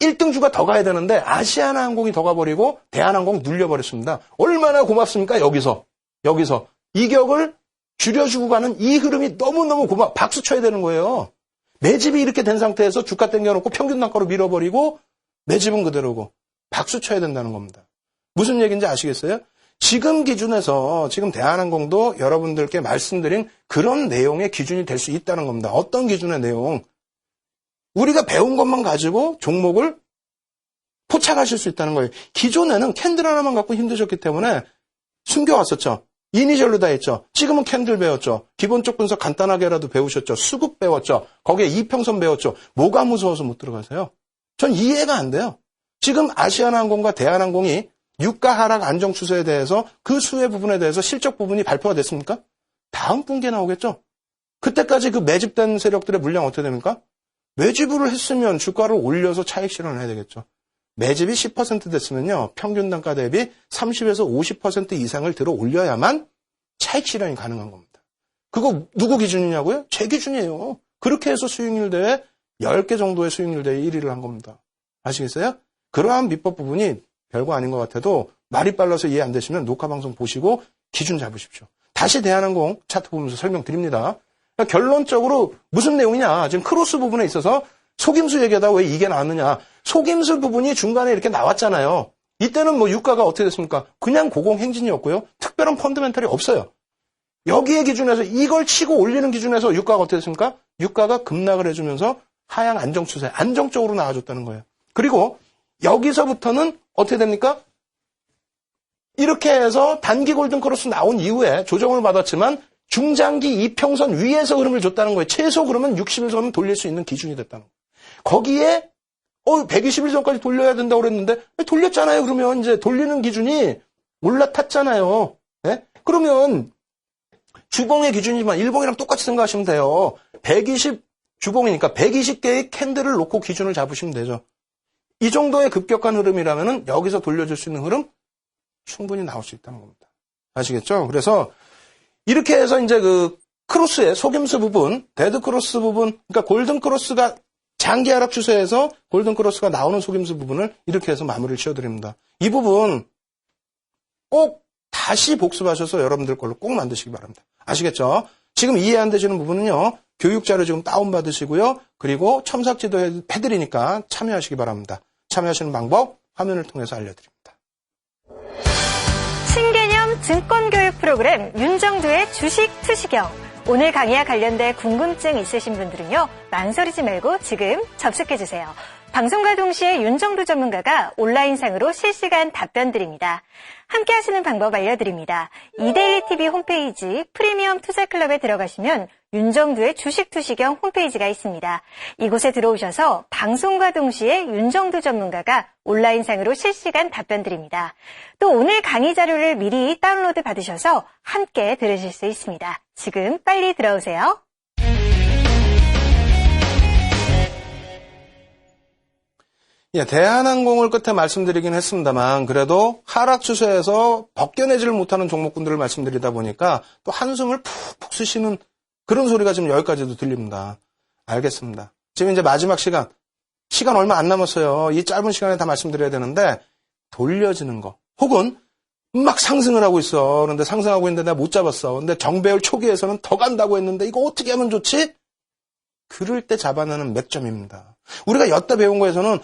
A: 1등주가 더 가야 되는데 아시아나항공이 더 가버리고 대한항공 눌려버렸습니다. 얼마나 고맙습니까? 여기서 이격을 줄여주고 가는 이 흐름이 너무너무 박수 쳐야 되는 거예요. 매집이 이렇게 된 상태에서 주가 땡겨놓고 평균 단가로 밀어버리고 매집은 그대로고 박수 쳐야 된다는 겁니다. 무슨 얘기인지 아시겠어요? 지금 기준에서 지금 대한항공도 여러분들께 말씀드린 그런 내용의 기준이 될 수 있다는 겁니다. 어떤 기준의 내용? 우리가 배운 것만 가지고 종목을 포착하실 수 있다는 거예요. 기존에는 캔들 하나만 갖고 힘드셨기 때문에 숨겨왔었죠. 이니셜로 다 했죠. 지금은 캔들 배웠죠. 기본적 분석 간단하게라도 배우셨죠. 수급 배웠죠. 거기에 이평선 배웠죠. 뭐가 무서워서 못 들어가세요? 전 이해가 안 돼요. 지금 아시아나항공과 대한항공이 유가 하락 안정 추세에 대해서 그 수혜 부분에 대해서 실적 부분이 발표가 됐습니까? 다음 분기에 나오겠죠. 그때까지 그 매집된 세력들의 물량 어떻게 됩니까? 매집을 했으면 주가를 올려서 차익 실현을 해야 되겠죠. 매집이 10% 됐으면요. 평균 단가 대비 30에서 50% 이상을 들어 올려야만 차익 실현이 가능한 겁니다. 그거 누구 기준이냐고요? 제 기준이에요. 그렇게 해서 수익률 대회 10개 정도의 수익률 대회 1위를 한 겁니다. 아시겠어요? 그러한 밑법 부분이 별거 아닌 것 같아도 말이 빨라서 이해 안 되시면 녹화방송 보시고 기준 잡으십시오. 다시 대한항공 차트 보면서 설명드립니다. 그러니까 결론적으로 무슨 내용이냐. 지금 크로스 부분에 있어서 속임수 얘기하다 왜 이게 나왔느냐. 속임수 부분이 중간에 이렇게 나왔잖아요. 이때는 뭐 유가가 어떻게 됐습니까? 그냥 고공행진이었고요. 특별한 펀더멘탈이 없어요. 여기에 기준에서 이걸 치고 올리는 기준에서 유가가 어떻게 됐습니까? 유가가 급락을 해주면서 하향 안정 추세, 안정적으로 나와줬다는 거예요. 그리고 여기서부터는 어떻게 됩니까? 이렇게 해서 단기 골든크로스 나온 이후에 조정을 받았지만 중장기 이평선 위에서 흐름을 줬다는 거예요. 최소 그러면 60일선은 돌릴 수 있는 기준이 됐다는 거예요. 거기에 120일선까지 돌려야 된다고 그랬는데 돌렸잖아요. 그러면 이제 돌리는 기준이 올라탔잖아요. 네? 그러면 주봉의 기준이지만 일봉이랑 똑같이 생각하시면 돼요. 120 주봉이니까 120개의 캔들을 놓고 기준을 잡으시면 되죠. 이 정도의 급격한 흐름이라면은 여기서 돌려줄 수 있는 흐름 충분히 나올 수 있다는 겁니다. 아시겠죠? 그래서 이렇게 해서 이제 그 크로스의 속임수 부분, 데드 크로스 부분, 그러니까 골든 크로스가 장기 하락 추세에서 골든 크로스가 나오는 속임수 부분을 이렇게 해서 마무리를 지어드립니다. 이 부분 꼭 다시 복습하셔서 여러분들 걸로 꼭 만드시기 바랍니다. 아시겠죠? 지금 이해 안 되시는 부분은요. 교육자료 지금 다운받으시고요. 그리고 첨삭지도 해드리니까 참여하시기 바랍니다. 참여하시는 방법 화면을 통해서 알려드립니다.
B: 신개념 증권교육 프로그램 윤정두의 주식 투시경. 오늘 강의와 관련된 궁금증 있으신 분들은요. 망설이지 말고 지금 접속해주세요. 방송과 동시에 윤정두 전문가가 온라인상으로 실시간 답변 드립니다. 함께 하시는 방법 알려드립니다. 이데일리TV 홈페이지 프리미엄 투자클럽에 들어가시면 윤정두의 주식 투시경 홈페이지가 있습니다. 이곳에 들어오셔서 방송과 동시에 윤정두 전문가가 온라인상으로 실시간 답변 드립니다. 또 오늘 강의 자료를 미리 다운로드 받으셔서 함께 들으실 수 있습니다. 지금 빨리 들어오세요.
A: 예, 대한항공을 끝에 말씀드리긴 했습니다만 그래도 하락 추세에서 벗겨내지를 못하는 종목군들을 말씀드리다 보니까 또 한숨을 푹푹 쉬시는 그런 소리가 지금 여기까지도 들립니다. 알겠습니다. 지금 이제 마지막 시간 얼마 안 남았어요. 이 짧은 시간에 다 말씀드려야 되는데 돌려지는 거 혹은 막 상승을 하고 있어. 그런데 상승하고 있는데 내가 못 잡았어. 근데 정배열 초기에서는 더 간다고 했는데 이거 어떻게 하면 좋지? 그럴 때 잡아내는 맥점입니다. 우리가 여따 배운 거에서는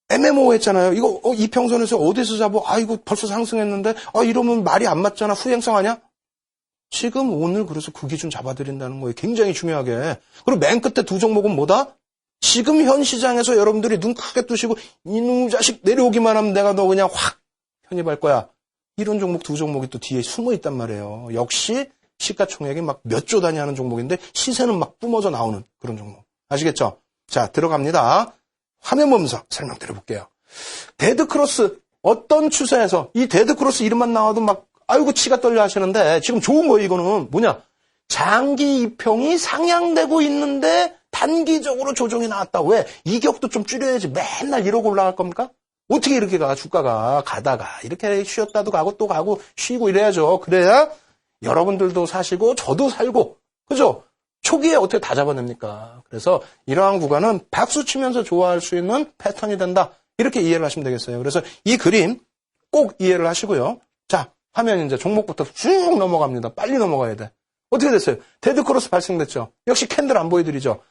A: 애매모호했잖아요. 이거 이평선에서 어디서 잡아? 이거 벌써 상승했는데 이러면 말이 안 맞잖아. 후행성 아니야? 지금 오늘 그래서 그 기준 잡아드린다는 거예요. 굉장히 중요하게. 그리고 맨 끝에 두 종목은 뭐다? 지금 현 시장에서 여러분들이 눈 크게 뜨시고 이놈 자식 내려오기만 하면 내가 너 그냥 확 편입할 거야. 이런 종목 두 종목이 또 뒤에 숨어 있단 말이에요. 역시 시가총액이 막 몇 조 단위 하는 종목인데 시세는 막 뿜어져 나오는 그런 종목. 아시겠죠? 자, 들어갑니다. 화면 보면서 설명드려볼게요. 데드크로스 어떤 추세에서 이 데드크로스 이름만 나와도 막 아이고 치가 떨려 하시는데 지금 좋은 거예요. 이거는 뭐냐? 장기 이평이 상향되고 있는데 단기적으로 조정이 나왔다. 왜? 이격도 좀 줄여야지 맨날 이러고 올라갈 겁니까? 어떻게 이렇게 가? 주가가 가다가 이렇게 쉬었다도 가고 또 가고 쉬고 이래야죠. 그래야 여러분들도 사시고 저도 살고 그죠? 초기에 어떻게 다 잡아냅니까? 그래서 이러한 구간은 박수 치면서 좋아할 수 있는 패턴이 된다. 이렇게 이해를 하시면 되겠어요. 그래서 이 그림 꼭 이해를 하시고요. 자, 화면 이제 종목부터 쭉 넘어갑니다. 빨리 넘어가야 돼. 어떻게 됐어요? 데드크로스 발생됐죠. 역시 캔들 안 보여드리죠.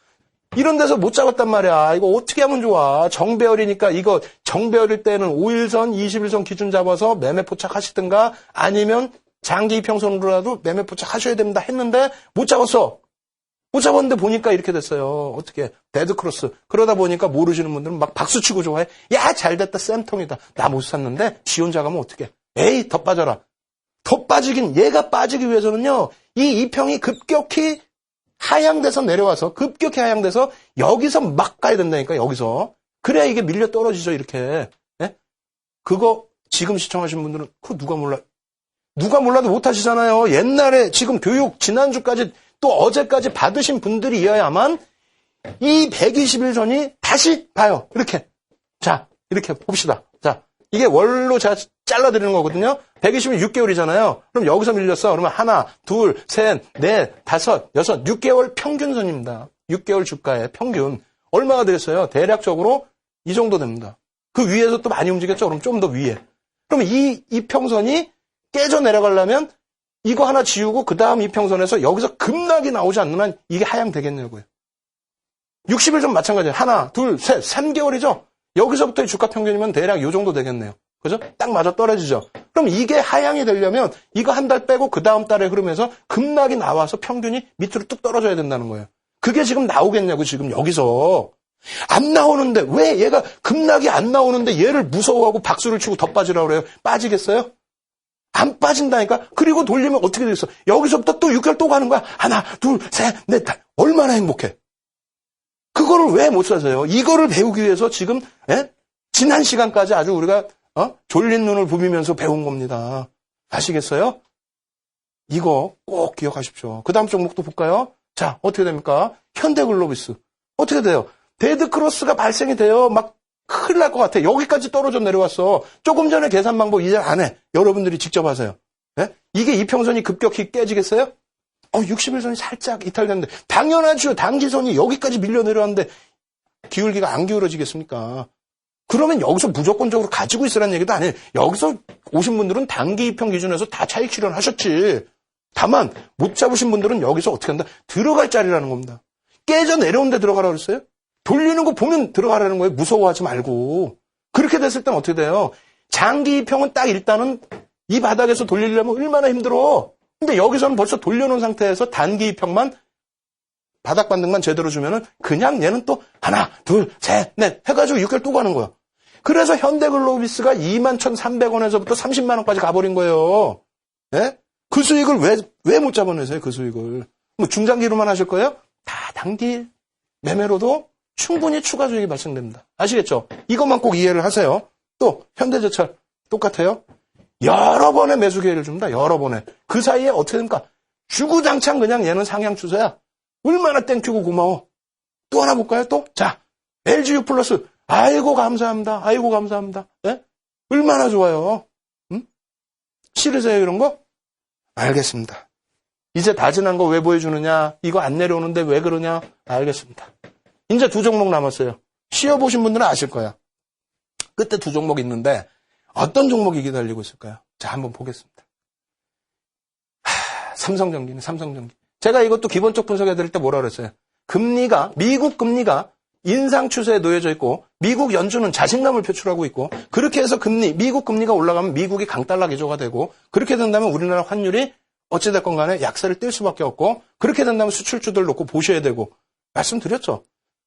A: 이런 데서 못 잡았단 말이야. 이거 어떻게 하면 좋아? 정배열이니까 이거 정배열일 때는 5일선, 20일선 기준 잡아서 매매 포착하시든가 아니면 장기 이평선으로라도 매매 포착하셔야 됩니다. 했는데 못 잡았어. 못 잡았는데 보니까 이렇게 됐어요. 어떻게? 데드크로스. 그러다 보니까 모르시는 분들은 막 박수치고 좋아해. 야, 잘됐다. 쌤통이다. 나 못 샀는데 지 혼자 가면 어떡해? 에이, 더 빠져라. 더 빠지긴 얘가 빠지기 위해서는요. 이 이평이 급격히 하향돼서 내려와서 급격히 하향돼서 여기서 막 가야 된다니까. 여기서. 그래야 이게 밀려 떨어지죠. 이렇게. 예? 그거 지금 시청하신 분들은 그거 누가 몰라? 누가 몰라도 못 하시잖아요. 옛날에 지금 교육 지난주까지 또 어제까지 받으신 분들이어야만 이 120일 전이 다시 봐요. 이렇게. 자, 이렇게 봅시다. 자, 이게 월로 제가 잘라드리는 거거든요. 120일 6개월이잖아요. 그럼 여기서 밀렸어. 그러면 하나, 둘, 셋, 넷, 다섯, 여섯, 6개월 평균선입니다. 6개월 주가의 평균. 얼마가 되겠어요? 대략적으로 이 정도 됩니다. 그 위에서 또 많이 움직였죠? 그럼 좀 더 위에. 그럼 이 평선이 깨져 내려가려면 이거 하나 지우고 그 다음 이평선에서 여기서 급락이 나오지 않는 한 이게 하향 되겠냐고요. 60일 전 마찬가지예요. 하나, 둘, 셋, 3개월이죠. 여기서부터의 주가 평균이면 대략 이 정도 되겠네요. 그죠? 딱 맞아 떨어지죠. 그럼 이게 하향이 되려면 이거 한 달 빼고 그 다음 달에 흐르면서 급락이 나와서 평균이 밑으로 뚝 떨어져야 된다는 거예요. 그게 지금 나오겠냐고 지금 여기서. 안 나오는데 왜 얘가 급락이 안 나오는데 얘를 무서워하고 박수를 치고 더 빠지라고 그래요. 빠지겠어요? 안 빠진다니까? 그리고 돌리면 어떻게 되겠어? 여기서부터 또 6개월 또 가는 거야. 하나, 둘, 셋, 넷, 얼마나 행복해. 그거를 왜 못 사세요? 이거를 배우기 위해서 지금 지난 시간까지 아주 우리가 졸린 눈을 부비면서 배운 겁니다. 아시겠어요? 이거 꼭 기억하십시오. 그 다음 종목도 볼까요? 자, 어떻게 됩니까? 현대글로비스. 어떻게 돼요? 데드크로스가 발생이 돼요. 막 큰일 날 것 같아. 여기까지 떨어져 내려왔어. 조금 전에 계산 방법 이제 안 해. 여러분들이 직접 하세요. 예? 이게 이평선이 급격히 깨지겠어요? 60일선이 살짝 이탈됐는데 당연하죠. 단기선이 여기까지 밀려 내려왔는데 기울기가 안 기울어지겠습니까? 그러면 여기서 무조건적으로 가지고 있으라는 얘기도 아니에요. 여기서 오신 분들은 단기 이평 기준에서 다 차익 실현하셨지. 다만 못 잡으신 분들은 여기서 어떻게 한다? 들어갈 자리라는 겁니다. 깨져 내려온 데 들어가라고 그랬어요? 돌리는 거 보면 들어가라는 거예요. 무서워하지 말고. 그렇게 됐을 땐 어떻게 돼요? 장기 이평은 딱 일단은 이 바닥에서 돌리려면 얼마나 힘들어. 근데 여기서는 벌써 돌려놓은 상태에서 단기 이평만 바닥 반등만 제대로 주면은 그냥 얘는 또 하나, 둘, 셋, 넷 해가지고 6개월 또 가는 거야. 그래서 현대글로비스가 21,300원에서부터 30만 원까지 가버린 거예요. 예? 그 수익을 왜 못 잡아내세요? 그 수익을. 뭐 중장기로만 하실 거예요? 다 단기 매매로도 충분히 추가 수익이 발생됩니다. 아시겠죠? 이것만 꼭 이해를 하세요. 또 현대제철 똑같아요. 여러 번의 매수 기회를 줍니다. 여러 번에. 그 사이에 어떻게 됩니까? 주구장창 그냥 얘는 상향 추세야. 얼마나 땡큐고 고마워. 또 하나 볼까요? 또? 자, LGU 플러스. 아이고 감사합니다. 아이고 감사합니다. 예? 얼마나 좋아요. 응? 싫으세요 이런 거? 알겠습니다. 이제 다 지난 거 왜 보여주느냐? 이거 안 내려오는데 왜 그러냐? 알겠습니다. 이제 두 종목 남았어요. 쉬어보신 분들은 아실 거야. 그때 두 종목 있는데 어떤 종목이 기다리고 있을까요? 자, 한번 보겠습니다. 삼성전기네, 삼성전기. 제가 이것도 기본적 분석해드릴 때 뭐라 그랬어요? 미국 금리가 인상 추세에 놓여져 있고, 미국 연준은 자신감을 표출하고 있고, 그렇게 해서 미국 금리가 올라가면 미국이 강달러 기조가 되고, 그렇게 된다면 우리나라 환율이 어찌됐건 간에 약세를 띨 수밖에 없고, 그렇게 된다면 수출주들 놓고 보셔야 되고, 말씀드렸죠.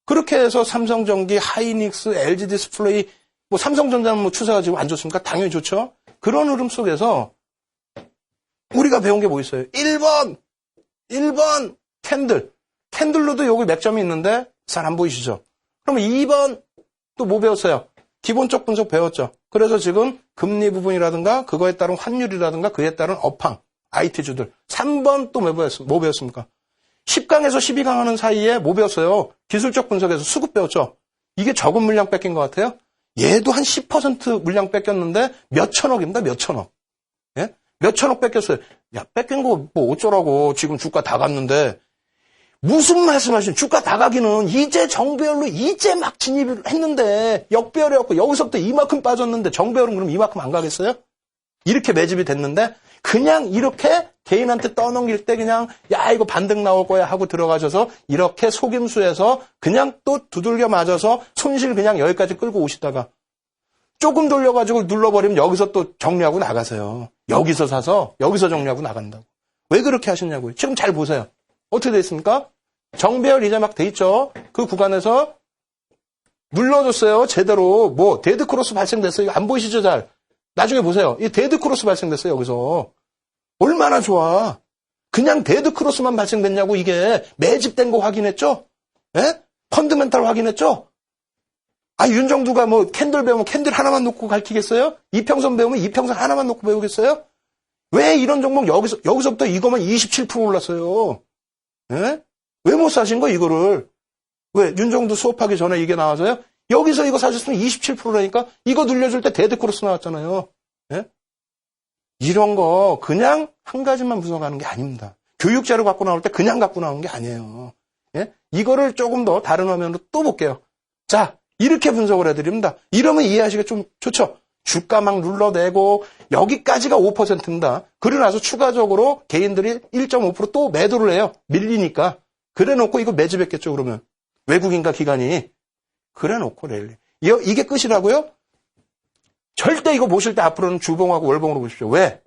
A: 그렇게 해서 삼성전기, 하이닉스, LG 디스플레이, 뭐 삼성전자는 뭐 추세가 지금 안 좋습니까? 당연히 좋죠. 그런 흐름 속에서 우리가 배운 게 뭐 있어요? 1번 캔들. 캔들로도 여기 맥점이 있는데 잘 안 보이시죠? 그럼 2번 또 뭐 배웠어요? 기본적 분석 배웠죠. 그래서 지금 금리 부분이라든가 그거에 따른 환율이라든가 그에 따른 업황, IT주들. 3번 또 뭐 배웠습니까? 10강에서 12강 하는 사이에 뭐 배웠어요? 기술적 분석에서 수급 배웠죠. 이게 적은 물량 뺏긴 것 같아요. 얘도 한 10% 물량 뺏겼는데 몇 천억입니다. 몇 천억. 예? 몇 천억 뺏겼어요. 야, 뺏긴 거 뭐 어쩌라고. 지금 주가 다 갔는데. 무슨 말씀하시는 주가 다 가기는 이제 정배열로 이제 막 진입을 했는데 역배열이었고 여기서부터 이만큼 빠졌는데 정배열은 그럼 이만큼 안 가겠어요? 이렇게 매집이 됐는데 그냥 이렇게 개인한테 떠넘길 때 그냥 야 이거 반등 나올 거야 하고 들어가셔서 이렇게 속임수에서 그냥 또 두들겨 맞아서 손실 그냥 여기까지 끌고 오시다가 조금 돌려가지고 눌러버리면 여기서 또 정리하고 나가세요. 여기서 사서 여기서 정리하고 나간다고. 왜 그렇게 하셨냐고요. 지금 잘 보세요. 어떻게 돼 있습니까? 정배열 이제 막 돼 있죠. 그 구간에서 눌러줬어요. 제대로 뭐 데드 크로스 발생됐어요. 안 보이시죠 잘? 나중에 보세요. 이 데드 크로스 발생됐어요. 여기서. 얼마나 좋아. 그냥 데드 크로스만 발생됐냐고 이게 매집된 거 확인했죠? 예? 펀드멘탈 확인했죠? 아 윤정두가 뭐 캔들 배우면 캔들 하나만 놓고 가르치겠어요? 이평선 배우면 이평선 하나만 놓고 배우겠어요? 왜 이런 종목 여기서부터 이거만 27% 올랐어요? 예? 왜 못 사신 거 이거를? 왜 윤정두 수업하기 전에 이게 나와서요? 여기서 이거 사셨으면 27%라니까 이거 눌려줄 때 데드 크로스 나왔잖아요. 예? 이런 거 그냥 한 가지만 분석하는 게 아닙니다. 교육자료 갖고 나올 때 그냥 갖고 나오는 게 아니에요. 예? 이거를 조금 더 다른 화면으로 또 볼게요. 자, 이렇게 분석을 해드립니다. 이러면 이해하시기 좀 좋죠? 주가 막 눌러내고 여기까지가 5%입니다. 그러고 나서 추가적으로 개인들이 1.5% 또 매도를 해요. 밀리니까. 그래놓고 이거 매집했겠죠 그러면. 외국인과 기관이. 그래놓고 랠리. 이게 끝이라고요? 절대 이거 보실 때 앞으로는 주봉하고 월봉으로 보십시오. 왜?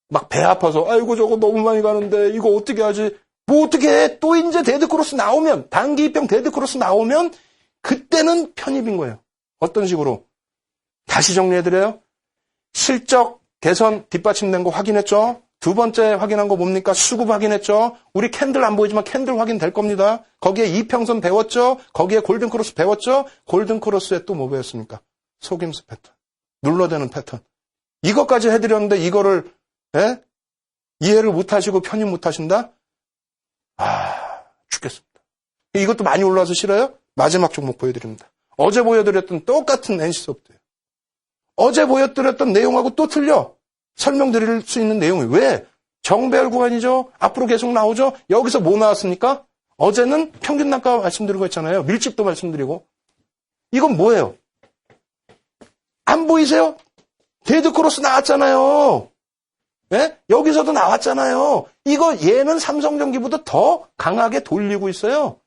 A: 막 배 아파서 아이고 저거 너무 많이 가는데 이거 어떻게 하지? 뭐 어떻게 해? 또 이제 데드크로스 나오면 단기 입병 데드크로스 나오면 그때는 편입인 거예요. 어떤 식으로? 다시 정리해드려요. 실적 개선 뒷받침된 거 확인했죠? 두 번째 확인한 거 뭡니까? 수급 확인했죠? 우리 캔들 안 보이지만 캔들 확인될 겁니다. 거기에 이평선 배웠죠? 거기에 골든크로스 배웠죠? 골든크로스에 또 뭐 배웠습니까? 속임수 패턴. 눌러대는 패턴. 이것까지 해드렸는데 이거를 이해를 못하시고 편입 못하신다? 죽겠습니다. 이것도 많이 올라와서 싫어요? 마지막 종목 보여드립니다. 어제 보여드렸던 똑같은 NC소프트예요. 어제 보여드렸던 내용하고 또 틀려. 설명드릴 수 있는 내용이 왜? 정배열 구간이죠. 앞으로 계속 나오죠. 여기서 뭐 나왔습니까? 어제는 평균 단가 말씀드리고 했잖아요. 밀집도 말씀드리고. 이건 뭐예요? 안 보이세요? 데드크로스 나왔잖아요. 예? 여기서도 나왔잖아요. 이거 얘는 삼성전기보다 더 강하게 돌리고 있어요.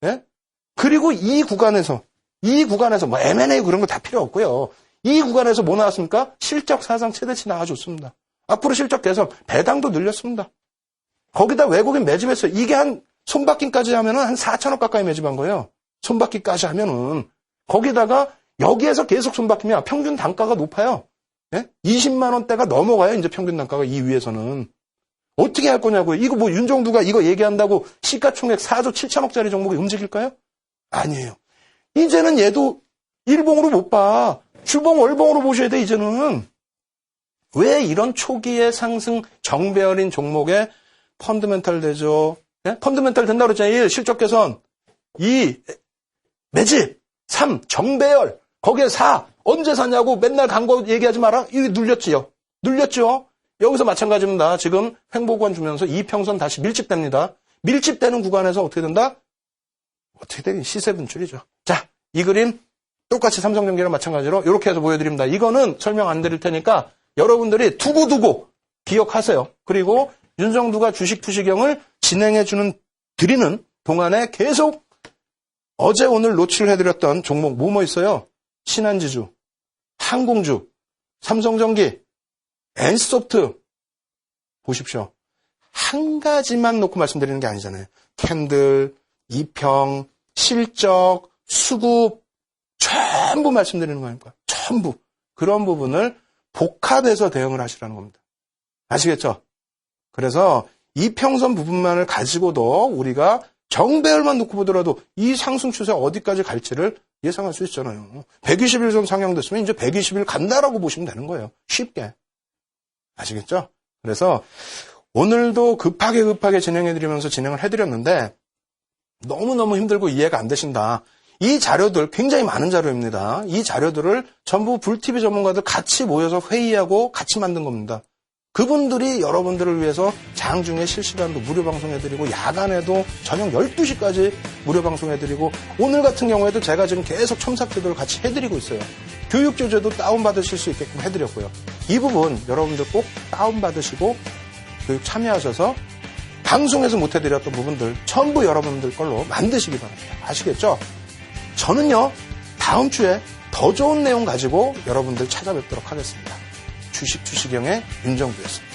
A: 예? 그리고 이 구간에서 뭐 M&A 그런 거 다 필요 없고요. 이 구간에서 뭐 나왔습니까? 실적 사상 최대치 나와줬습니다. 앞으로 실적 개선, 배당도 늘렸습니다. 거기다 외국인 매집했어요. 이게 한 손바뀜까지 하면은 한 4천억 가까이 매집한 거예요. 손바뀜까지 하면은. 거기다가 여기에서 계속 손바뀌면 평균 단가가 높아요. 예? 20만 원대가 넘어가요. 이제 평균 단가가 이 위에서는. 어떻게 할 거냐고요. 이거 뭐 윤정두가 이거 얘기한다고 시가총액 4조 7천억짜리 종목이 움직일까요? 아니에요. 이제는 얘도 일봉으로 못 봐. 주봉 월봉으로 보셔야 돼 이제는. 왜 이런 초기의 상승 정배열인 종목에 펀드멘탈 되죠? 예? 펀드멘탈 된다고 그랬잖아요. 1. 실적 개선. 2. 매집. 3. 정배열. 거기에 4. 언제 사냐고 맨날 간 거 얘기하지 마라. 이거 눌렸지요. 눌렸죠? 여기서 마찬가지입니다. 지금 횡보구간 주면서 이평선 다시 밀집됩니다. 밀집되는 구간에서 어떻게 된다? 어떻게 되긴 시세 분출이죠. 자, 이 그림 똑같이 삼성전기랑 마찬가지로 이렇게 해서 보여드립니다. 이거는 설명 안 드릴 테니까 여러분들이 두고두고 기억하세요. 그리고 윤정두가 주식 투시경을 드리는 동안에 계속 어제 오늘 노출해드렸던 종목 뭐 있어요? 신한지주, 항공주, 삼성전기, NC소프트 보십시오. 한 가지만 놓고 말씀드리는 게 아니잖아요. 캔들, 이평, 실적, 수급 전부 말씀드리는 거 아닙니까? 전부. 그런 부분을 복합해서 대응을 하시라는 겁니다. 아시겠죠? 그래서 이평선 부분만을 가지고도 우리가 정배열만 놓고 보더라도 이 상승 추세 어디까지 갈지를 예상할 수 있잖아요. 120일 전 상향됐으면 이제 120일 간다라고 보시면 되는 거예요. 쉽게. 아시겠죠? 그래서 오늘도 급하게 진행해드리면서 진행을 해드렸는데 너무너무 힘들고 이해가 안 되신다. 이 자료들 굉장히 많은 자료입니다. 이 자료들을 전부 불TV 전문가들 같이 모여서 회의하고 같이 만든 겁니다. 그분들이 여러분들을 위해서 장중에 실시간도 무료 방송해드리고 야간에도 저녁 12시까지 무료 방송해드리고 오늘 같은 경우에도 제가 지금 계속 첨삭제도를 같이 해드리고 있어요. 교육조제도 다운받으실 수 있게끔 해드렸고요. 이 부분 여러분들 꼭 다운받으시고 교육 참여하셔서 방송에서 못해드렸던 부분들 전부 여러분들 걸로 만드시기 바랍니다. 아시겠죠? 저는요 다음 주에 더 좋은 내용 가지고 여러분들 찾아뵙도록 하겠습니다. 주식영의 윤정두였습니다.